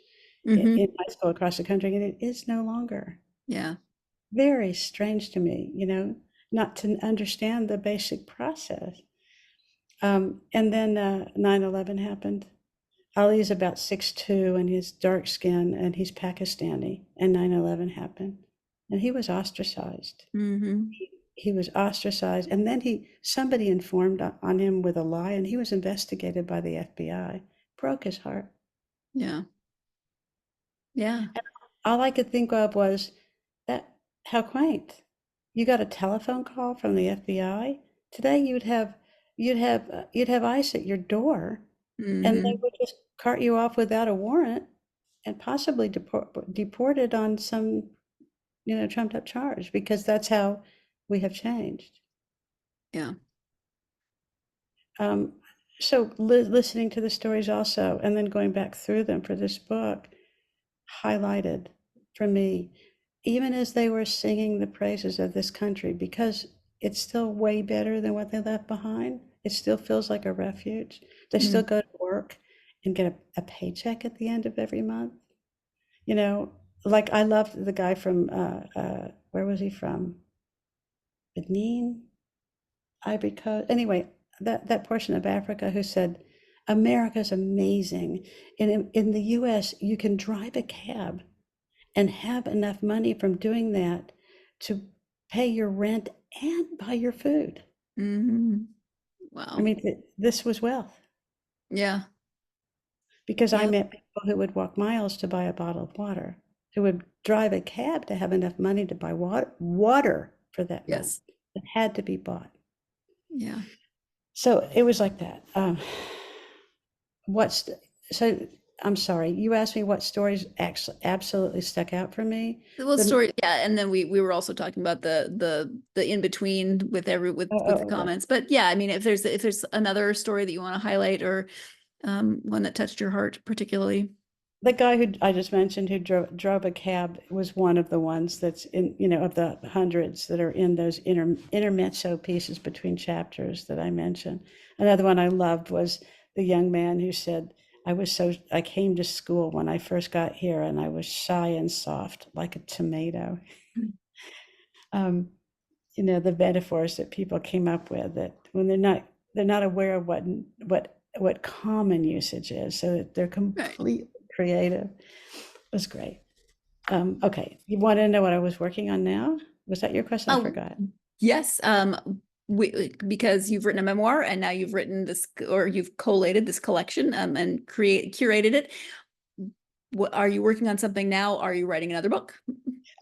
Hmm. in high school across the country, and it is no longer. Yeah. Very strange to me, not to understand the basic process. And then 9/11 happened. Ali's about 6'2" and he's dark skin and he's Pakistani, and 9/11 happened, and he was ostracized. Hmm. He was ostracized, and then somebody informed on him with a lie, and he was investigated by the FBI. Broke his heart. Yeah. Yeah. And all I could think of was that how quaint. You got a telephone call from the FBI. Today you'd have ICE at your door, and they Hmm. would just cart you off without a warrant and possibly deported on some trumped up charge because that's how we have changed. Yeah. Um, so listening to the stories also, and then going back through them for this book, highlighted for me, even as they were singing the praises of this country, because it's still way better than what they left behind. It still feels like a refuge. They still Mm. go to work and get a paycheck at the end of every month. You know, like I loved the guy from, where was he from? Benin? Ivory Coast. Anyway, that portion of Africa who said, America's amazing. And in the US, you can drive a cab and have enough money from doing that to pay your rent and buy your food. Hmm. I Wow. mean, this was wealth. Yeah. because I Yep. met people who would walk miles to buy a bottle of water, who would drive a cab to have enough money to buy water for that month. Yes. It had to be bought. Yeah. So it was like that. What's so I'm sorry, you asked me what stories actually absolutely stuck out for me. Well, The story, yeah, and then we were also talking about the in between with with the right. comments. But yeah, I mean, if there's another story that you want to highlight or one that touched your heart particularly. The guy who I just mentioned who drove a cab was one of the ones that's in, of the hundreds that are in those intermezzo pieces between chapters that I mentioned. Another one I loved was the young man who said, I came to school when I first got here and I was shy and soft like a tomato. Um, the metaphors that people came up with that when they're not aware of what common usage is, so that they're Right. completely creative. It was great. Okay, you want to know what I was working on now? Was that your question? I Oh, forgot. yes. Because you've written a memoir and now you've written this, or you've collated this collection and curated it. What are you working on something now? Are you writing another book?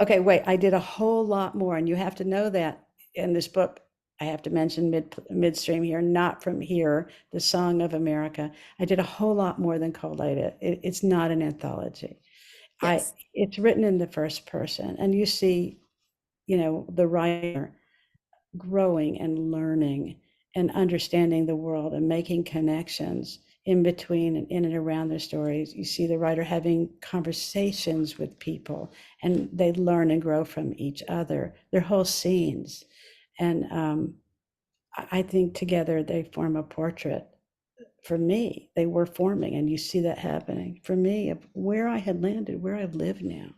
Okay, wait, I did a whole lot more, and you have to know that in this book, I have to mention midstream here, not from here, the Song of America. I did a whole lot more than collate it. It's not an anthology. Yes. It's written in the first person, and you see, the writer growing and learning and understanding the world and making connections in between and in and around their stories. You see the writer having conversations with people, and they learn and grow from each other, their whole scenes. And I think together they form a portrait. For me, they were forming, and you see that happening for me of where I had landed, where I live now.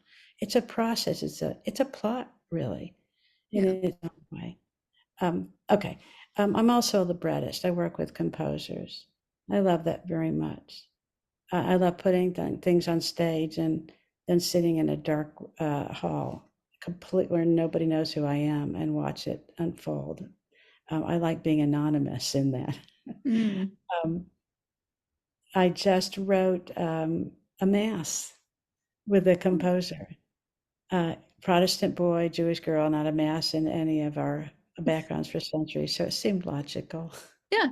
It's a process. It's a plot, really, in Yeah. its own way. Okay. I'm also a librettist. I work with composers. I love that very much. I love putting things on stage and then sitting in a dark hall, complete where nobody knows who I am, and watch it unfold. I like being anonymous in that. Mm. Um, I just wrote a mass with a composer, Protestant boy, Jewish girl, not a mass in any of our backgrounds for centuries. So it seemed logical. Yeah.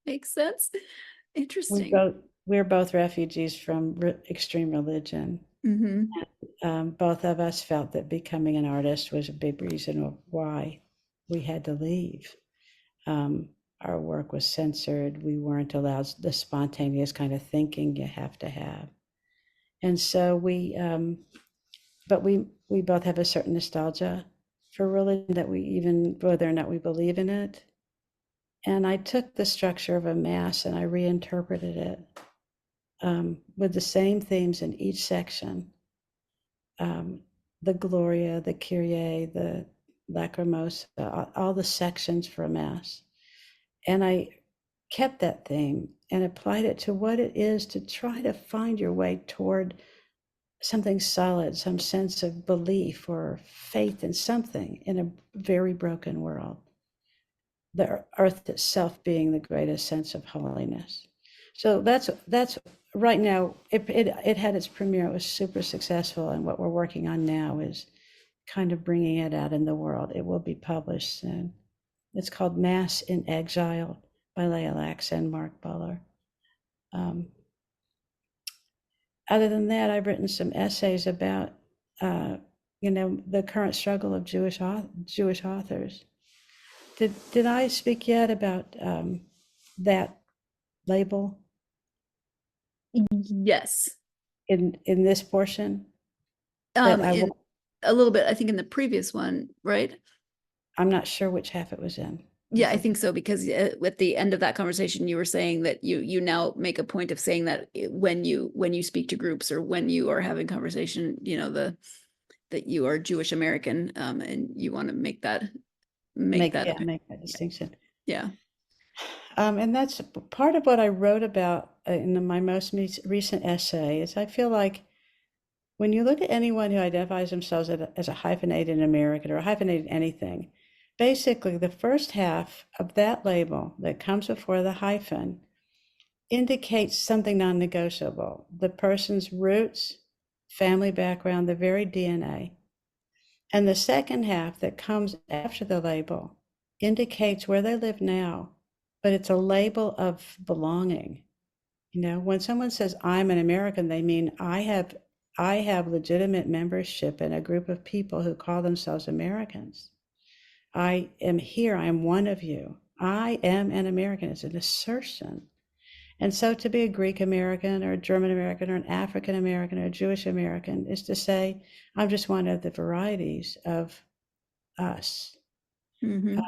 Makes sense. We Interesting. both we're both refugees from extreme religion. Mm-hmm. Both of us felt that becoming an artist was a big reason of why we had to leave. Our work was censored. We weren't allowed the spontaneous kind of thinking you have to have. And so but we both have a certain nostalgia for religion, that we, even whether or not we believe in it. And I took the structure of a mass and I reinterpreted it with the same themes in each section, the Gloria, the Kyrie, the Lacrimosa, all the sections for a mass. And I kept that theme and applied it to what it is to try to find your way toward something solid, some sense of belief or faith in something in a very broken world. The earth itself being the greatest sense of holiness. So that's right now. It had its premiere. It was super successful, and what we're working on now is kind of bringing it out in the world. It will be published soon. It's called Mass in Exile by Leah Lax and Mark Buller. Other than that, I've written some essays about the current struggle of Jewish authors. Did I speak yet about that label Yes. in this portion? That I In a little bit, I think in the previous one, right? I'm not sure which half it was in. Yeah, I think so, because at the end of that conversation, you were saying that you now make a point of saying that when you speak to groups or when you are having conversation, that you are Jewish American, and you want to make that Make that distinction. yeah. And that's part of what I wrote about in my most recent essay. Is I feel like when you look at anyone who identifies themselves as a hyphenated American or a hyphenated anything, basically the first half of that label that comes before the hyphen indicates something non-negotiable. The person's roots, family background, the very DNA. And the second half that comes after the label indicates where they live now, but it's a label of belonging. You know, when someone says I'm an American, they mean I have legitimate membership in a group of people who call themselves Americans. I am here. I am one of you. I am an American. It's an assertion. And so to be a Greek American or a German American or an African American or a Jewish American is to say, I'm just one of the varieties of us. Mm-hmm.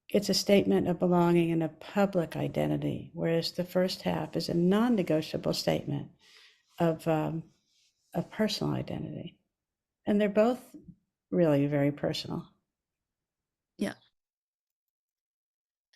It's a statement of belonging and a public identity, whereas the first half is a non-negotiable statement of personal identity. And they're both really very personal. Yeah.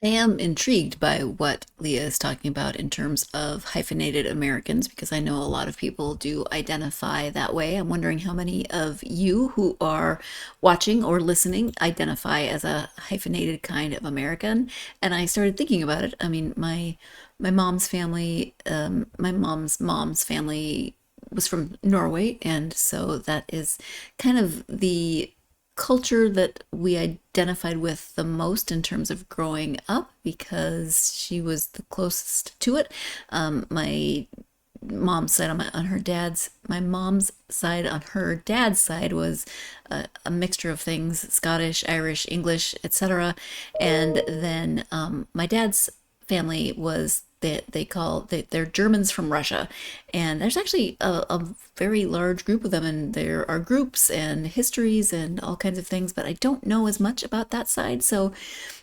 I am intrigued by what Leah is talking about in terms of hyphenated Americans because I know a lot of people do identify that way. I'm wondering how many of you who are watching or listening identify as a hyphenated kind of American. And I started thinking about it. I mean, my mom's family, my mom's family was from Norway, and so that is kind of the culture that we identified with the most in terms of growing up because she was the closest to it. My mom's side on her dad's my mom's side on her dad's side was a mixture of things: Scottish, Irish, English, etc. And then my dad's family was they're Germans from Russia, and there's actually a very large group of them, and there are groups and histories and all kinds of things, but I don't know as much about that side. So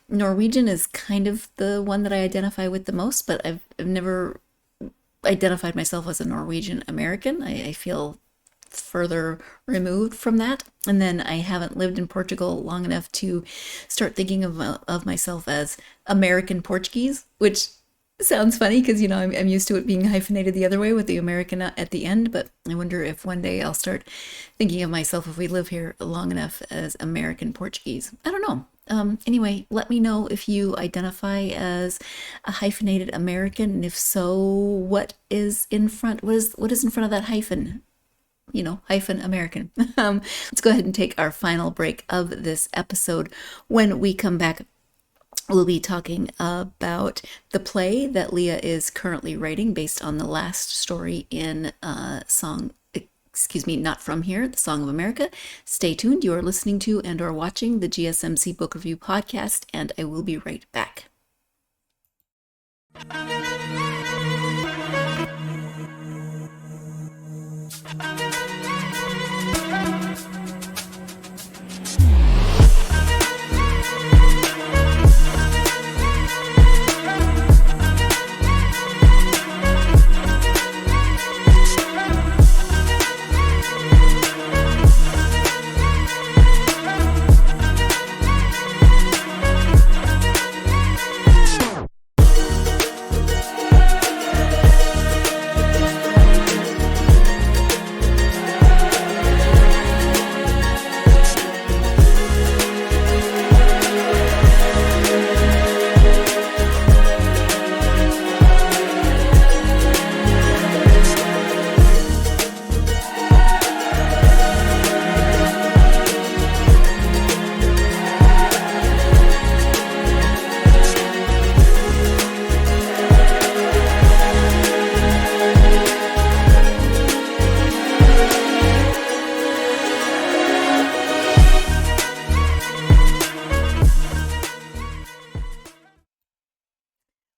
Norwegian is kind of the one that I identify with the most, but I've never identified myself as a Norwegian American. I feel further removed from that. And then I haven't lived in Portugal long enough to start thinking of myself as American Portuguese, which sounds funny because, you know, I'm used to it being hyphenated the other way with the American at the end, but I wonder if one day I'll start thinking of myself, if we live here long enough, as American Portuguese. I don't know. Anyway, let me know if you identify as a hyphenated American, and if so, what is in front? What is in front of that hyphen? You know, hyphen American. Let's go ahead and take our final break of this episode. When we come back, we'll be talking about the play that Leah is currently writing based on the last story in Not From Here, the Song of America. Stay tuned. You are listening to and or watching the GSMC Book Review podcast, and I will be right back.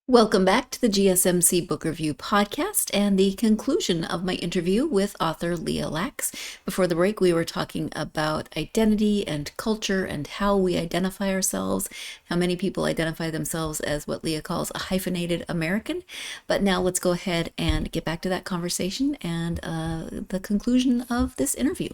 Welcome back to the GSMC Book Review podcast and the conclusion of my interview with author Leah Lax. Before the break, we were talking about identity and culture and how we identify ourselves, how many people identify themselves as what Leah calls a hyphenated American. But now let's go ahead and get back to that conversation and the conclusion of this interview.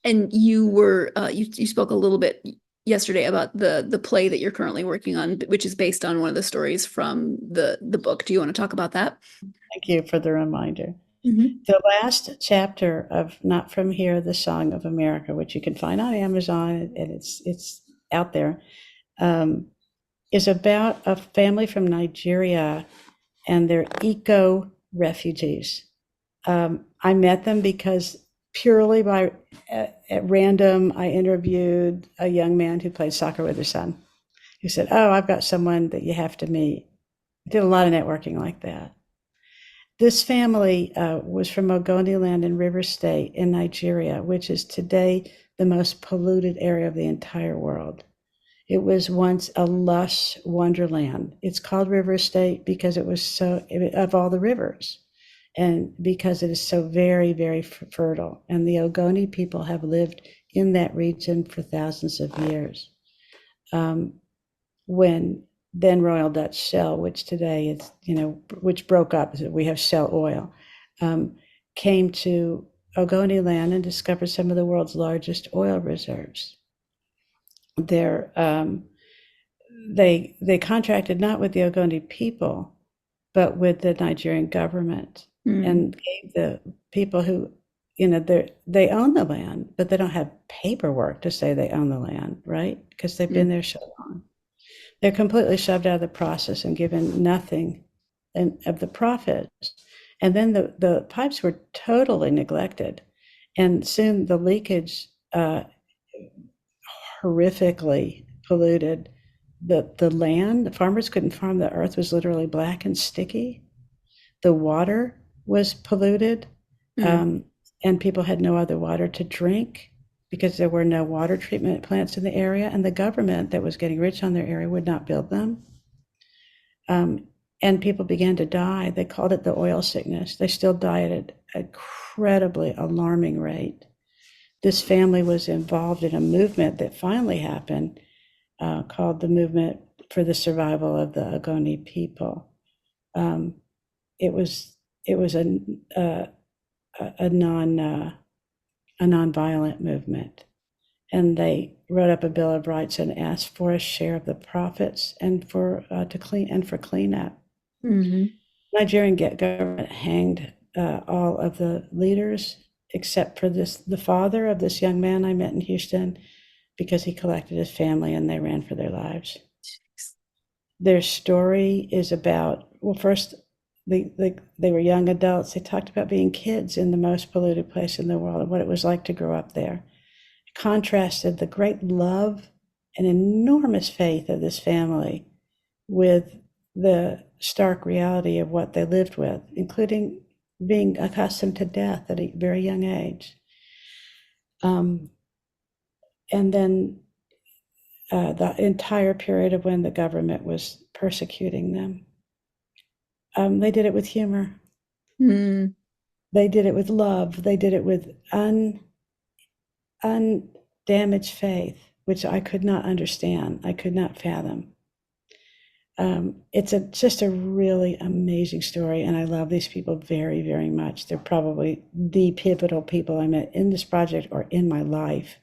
And you were you spoke a little bit yesterday about the play that you're currently working on, which is based on one of the stories from the book. Do you want to talk about that? Thank you for the reminder. Mm-hmm. The last chapter of Not From Here, the Song of America, which you can find on Amazon, and it's out there, is about a family from Nigeria, and they're eco refugees. I met them because purely by at random, I interviewed a young man who played soccer with his son. He said, "Oh, I've got someone that you have to meet." I did a lot of networking like that. This family was from Ogoniland in River State in Nigeria, which is today the most polluted area of the entire world. It was once a lush wonderland. It's called River State because it was so, of all the rivers, and because it is so very, very fertile. And the Ogoni people have lived in that region for thousands of years. When then Royal Dutch Shell, which today is, which broke up, we have Shell Oil, came to Ogoni land and discovered some of the world's largest oil reserves. They contracted not with the Ogoni people, but with the Nigerian government, and gave the people who, they own the land, but they don't have paperwork to say they own the land, right? Because they've been there so long. They're completely shoved out of the process and given nothing of the profits. And then the pipes were totally neglected. And soon the leakage horrifically polluted the land. The farmers couldn't farm. The earth was literally black and sticky. The water was polluted, and people had no other water to drink because there were no water treatment plants in the area, and the government that was getting rich on their area would not build them. And people began to die. They called it the oil sickness. They still die at an incredibly alarming rate. This family was involved in a movement that finally happened, called the Movement for the Survival of the Ogoni People. It was a nonviolent movement, and they wrote up a Bill of Rights and asked for a share of the profits and for cleanup. Nigerian government hanged all of the leaders except for the father of this young man I met in Houston, because he collected his family and they ran for their lives. Their story is about, well, first, they were young adults. They talked about being kids in the most polluted place in the world and what it was like to grow up there. Contrasted the great love and enormous faith of this family with the stark reality of what they lived with, including being accustomed to death at a very young age. And then the entire period of when the government was persecuting them. They did it with humor. They did it with love. They did it with undamaged faith, which I could not understand. I could not fathom. It's just a really amazing story, and I love these people very, very much. They're probably the pivotal people I met in this project or in my life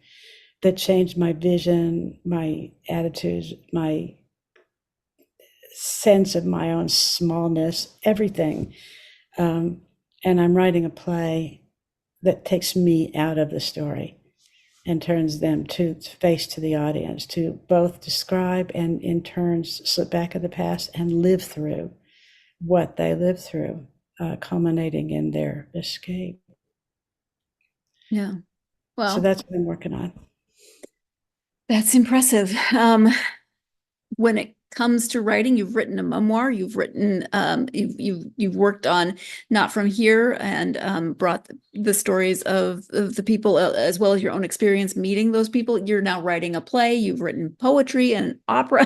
that changed my vision, my attitudes, my sense of my own smallness, everything. And I'm writing a play that takes me out of the story and turns them to face to the audience, to both describe and in turn slip back of the past and live through what they lived through, culminating in their escape. Yeah. Well, so that's what I'm working on. That's impressive. When it comes to writing, you've written a memoir, you've written, you've worked on Not From Here, and brought the stories of the people, as well as your own experience meeting those people. You're now writing a play, you've written poetry and opera.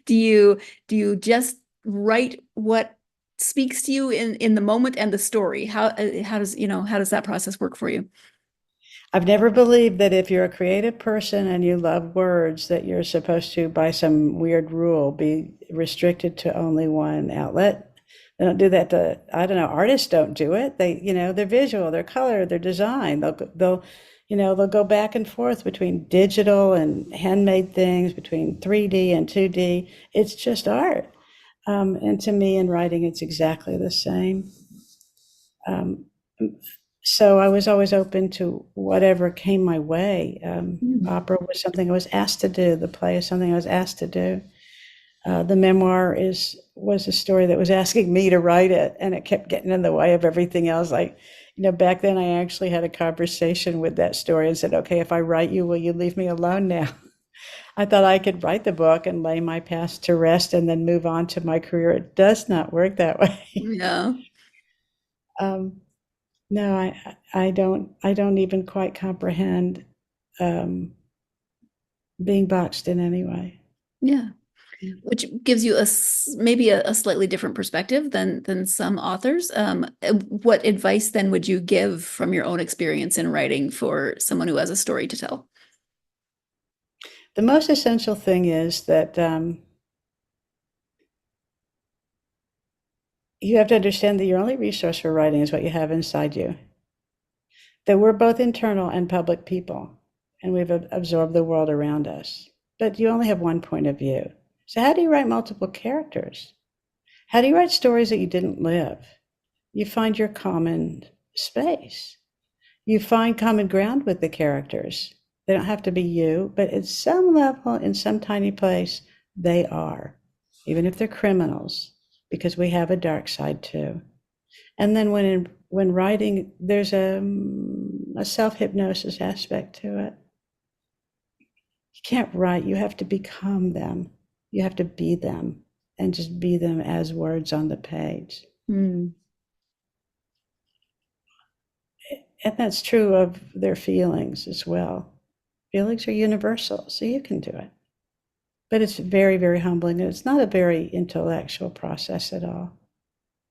Do you just write what speaks to you in the moment and the story? How does that process work for you? I've never believed that if you're a creative person and you love words, that you're supposed to, by some weird rule, be restricted to only one outlet. They don't do that to, I don't know, artists don't do it. They, they're visual, they're color, they're design. They'll go back and forth between digital and handmade things, between 3D and 2D. It's just art. And to me, in writing, it's exactly the same. So I was always open to whatever came my way. Opera was something I was asked to do. The play is something I was asked to do. The memoir was a story that was asking me to write it, and it kept getting in the way of everything else. Back then I actually had a conversation with that story and said, okay, if I write you, will you leave me alone now? I thought I could write the book and lay my past to rest and then move on to my career. It does not work that way. Yeah. Um, no, I don't even quite comprehend um, being boxed in any way. Yeah. Which gives you maybe a slightly different perspective than some authors. What advice then would you give from your own experience in writing for someone who has a story to tell? The most essential thing is that you have to understand that your only resource for writing is what you have inside you. That we're both internal and public people, and we've absorbed the world around us. But you only have one point of view. So how do you write multiple characters? How do you write stories that you didn't live? You find your common space. You find common ground with the characters. They don't have to be you, but at some level, in some tiny place, they are, even if they're criminals, because we have a dark side too. And then when writing, there's a self-hypnosis aspect to it. You can't write, you have to become them. You have to be them and just be them as words on the page. Mm. And that's true of their feelings as well. Feelings are universal, so you can do it. But it's very, very humbling, and it's not a very intellectual process at all.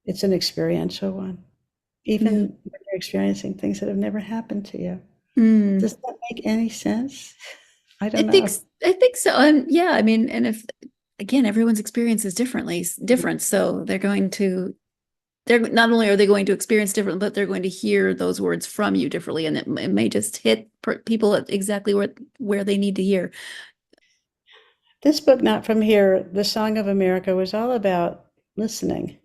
It's an experiential one, even when you're experiencing things that have never happened to you. Mm. Does that make any sense? I don't know. I think so. Yeah, I mean, and if again, everyone's experience is different, so they're not only are they going to experience different, but they're going to hear those words from you differently, and it may just hit people at exactly where they need to hear. This book, Not From Here, The Song of America, was all about listening.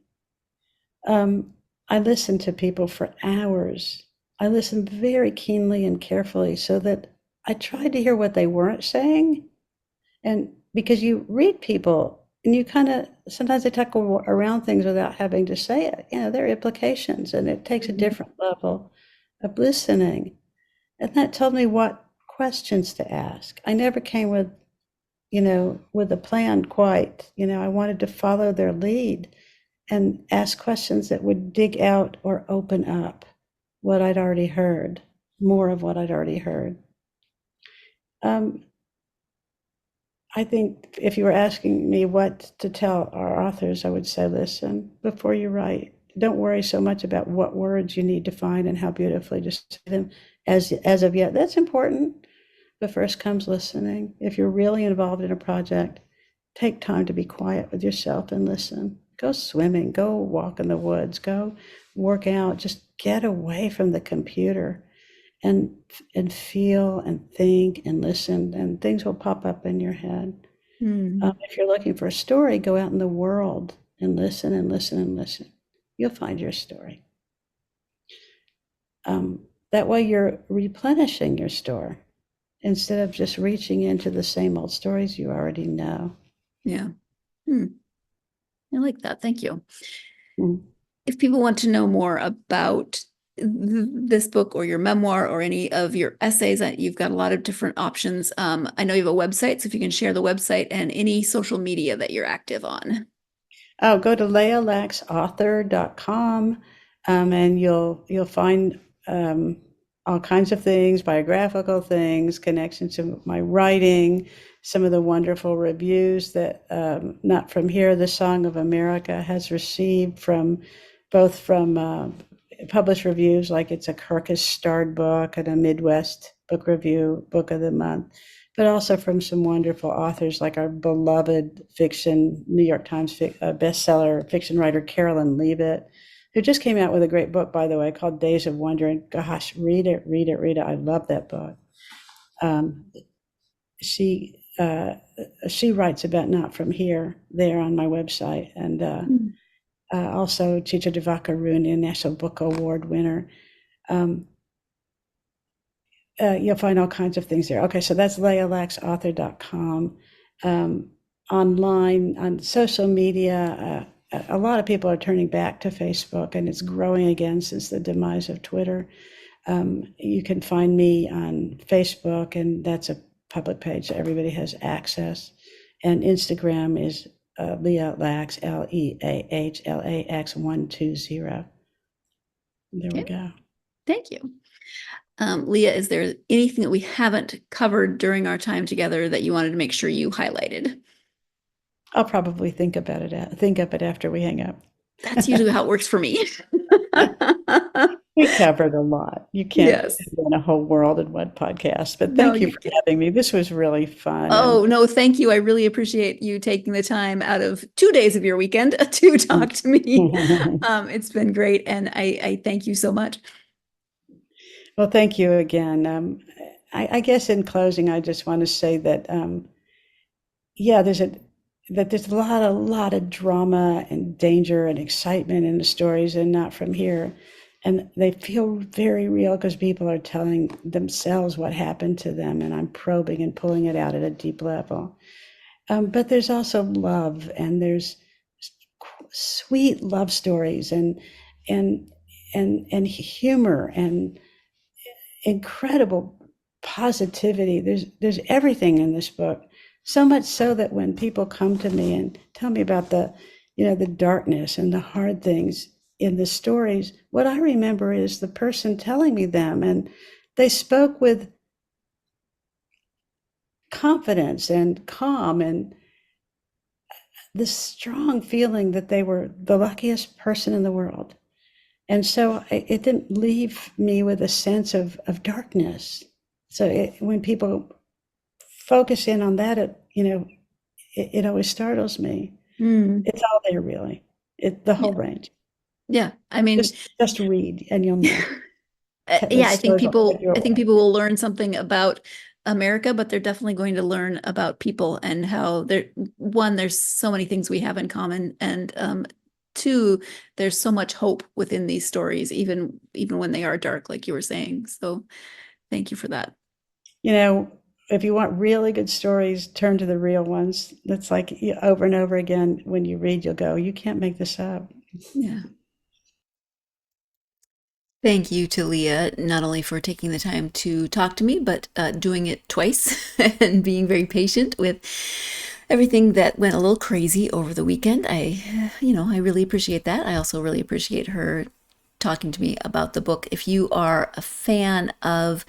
I listened to people for hours. I listened very keenly and carefully so that I tried to hear what they weren't saying. And because you read people and you kind of, sometimes they talk around things without having to say it. There are implications, and it takes a different level of listening. And that told me what questions to ask. I never came with a plan quite. I wanted to follow their lead and ask questions that would dig out or open up what I'd already heard, more of what I'd already heard. I think if you were asking me what to tell our authors, I would say, listen, before you write, don't worry so much about what words you need to find and how beautifully to say them as of yet. That's important. But first comes listening. If you're really involved in a project, take time to be quiet with yourself and listen. Go swimming, go walk in the woods, go work out, just get away from the computer and feel and think and listen, and things will pop up in your head. If you're looking for a story, go out in the world and listen and listen and listen. You'll find your story. That way you're replenishing your store instead of just reaching into the same old stories you already know. Yeah. I like that. Thank you. Mm. If people want to know more about this book or your memoir or any of your essays, you've got a lot of different options. I know you have a website, so if you can share the website and any social media that you're active on. Oh, go to leahlaxauthor.com, and you'll find all kinds of things, biographical things, connections to my writing, some of the wonderful reviews that Not From Here, The Song of America has received from published reviews, like it's a Kirkus starred book and a Midwest Book Review Book of the Month, but also from some wonderful authors like our beloved fiction, New York Times bestseller fiction writer Carolyn Leavitt, who just came out with a great book, by the way, called Days of Wonder. And gosh, read it. I love that book. She writes about Not From Here there on my website, and also Chicha Devaka-Rooney, National Book Award winner. You'll find all kinds of things there. Okay, so that's leahlaxauthor.com. online, on social media. A lot of people are turning back to Facebook, and it's growing again since the demise of Twitter. You can find me on Facebook, and that's a public page that everybody has access. And Instagram is Leah Lax, LEAHLAX120. There we Okay, go. thank you. Leah, is there anything that we haven't covered during our time together that you wanted to make sure you highlighted? I'll probably think of it after we hang up. That's usually how it works for me. We covered a lot. You can't Yes. fit in a whole world in one podcast, but No, thank you you for can't. having me. This was really fun. Oh, no, thank you. I really appreciate you taking the time out of 2 days of your weekend to talk to me. It's been great, and I thank you so much. Well, thank you again. I guess in closing, I just want to say that, yeah, there's a lot of drama and danger and excitement in the stories, and not from here. And they feel very real because people are telling themselves what happened to them, and I'm probing and pulling it out at a deep level. But there's also love, and there's sweet love stories, and and humor, and incredible positivity. There's everything in this book. So much so that when people come to me and tell me about the darkness and the hard things in the stories, what I remember is the person telling me them, and they spoke with confidence and calm, and this strong feeling that they were the luckiest person in the world. And so it didn't leave me with a sense of darkness. So when people focus in on that, it always startles me. It's all there, really. The whole Yeah. range. Yeah. I mean, Just read, and you'll know. yeah, I think people will learn something about America, but they're definitely going to learn about people and how there's so many things we have in common, and two, there's so much hope within these stories, even when they are dark, like you were saying. So thank you for that. If you want really good stories, turn to the real ones. That's like over and over again. When you read, you'll go, you can't make this up. Yeah. Thank you to Leah, not only for taking the time to talk to me, but doing it twice and being very patient with everything that went a little crazy over the weekend. I really appreciate that. I also really appreciate her talking to me about the book. If you are a fan of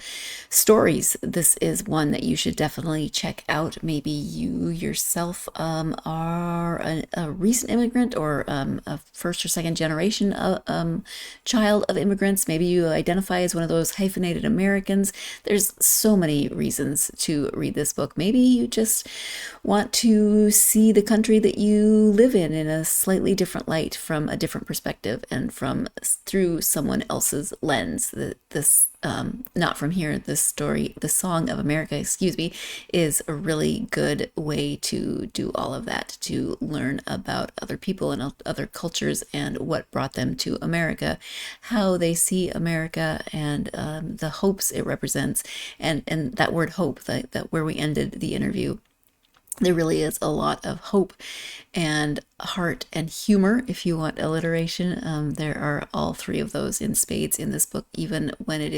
stories, this is one that you should definitely check out. Maybe you yourself are a recent immigrant, or a first or second generation child of immigrants. Maybe you identify as one of those hyphenated Americans. There's so many reasons to read this book. Maybe you just want to see the country that you live in a slightly different light, from a different perspective, and through someone else's lens. This Not From Here, this story, the Song of America, excuse me, is a really good way to do all of that, to learn about other people and other cultures and what brought them to America, how they see America, and the hopes it represents. And that word hope, that where we ended the interview, there really is a lot of hope and heart and humor, if you want alliteration. There are all three of those in spades in this book, even when it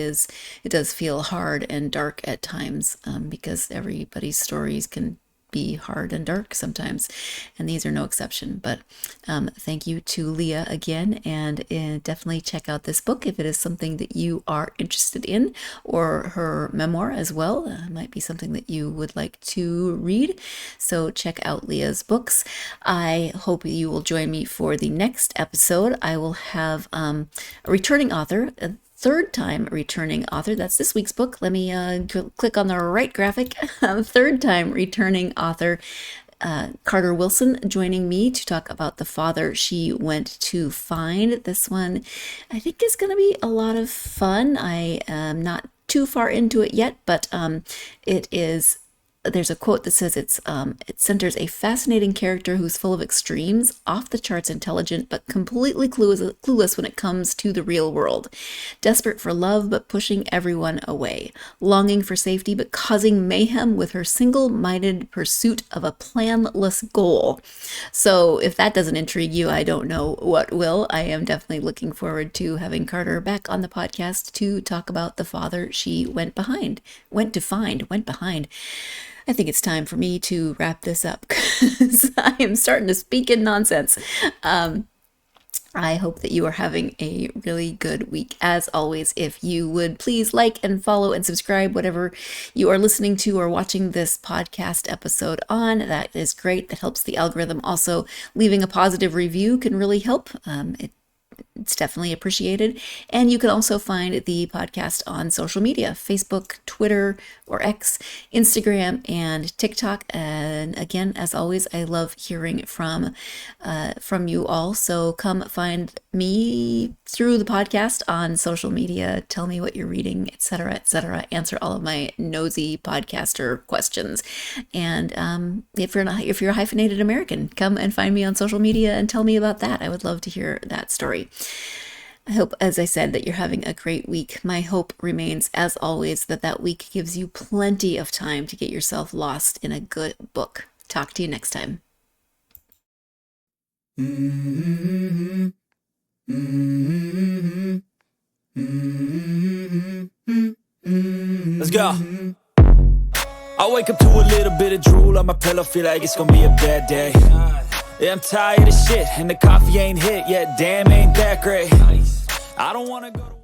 does feel hard and dark at times, because everybody's stories can be hard and dark sometimes, and these are no exception. But thank you to Leah again, and definitely check out this book if it is something that you are interested in, or her memoir as well. Might be something that you would like to read. So check out Leah's books. I hope you will join me for the next episode. I will have a returning author, third time returning author. That's this week's book. Let me click on the right graphic. Third time returning author Carter Wilson joining me to talk about the father she went to find. This one I think is going to be a lot of fun. I am not too far into it yet, but it is there's a quote that says it centers a fascinating character who's full of extremes, off the charts intelligent, but completely clueless when it comes to the real world. Desperate for love, but pushing everyone away. Longing for safety, but causing mayhem with her single-minded pursuit of a planless goal. So if that doesn't intrigue you, I don't know what will. I am definitely looking forward to having Carter back on the podcast to talk about the father she went behind. I think it's time for me to wrap this up because I am starting to speak in nonsense. I hope that you are having a really good week. As always, if you would please like and follow and subscribe whatever you are listening to or watching this podcast episode on, that is great. That helps the algorithm. Also, leaving a positive review can really help. It's definitely appreciated. And you can also find the podcast on social media, Facebook, Twitter, or X, Instagram, and TikTok. And again, as always, I love hearing from you all. So come find me through the podcast on social media. Tell me what you're reading, etc., etc. Answer all of my nosy podcaster questions. And if you're a hyphenated American, come and find me on social media and tell me about that. I would love to hear that story. I hope, as I said, that you're having a great week. My hope remains, as always, that week gives you plenty of time to get yourself lost in a good book. Talk to you next time. Let's go. I wake up to a little bit of drool on my pillow, feel like it's gonna be a bad day. Yeah, I'm tired of shit, and the coffee ain't hit yet, damn, ain't that great. I don't wanna go to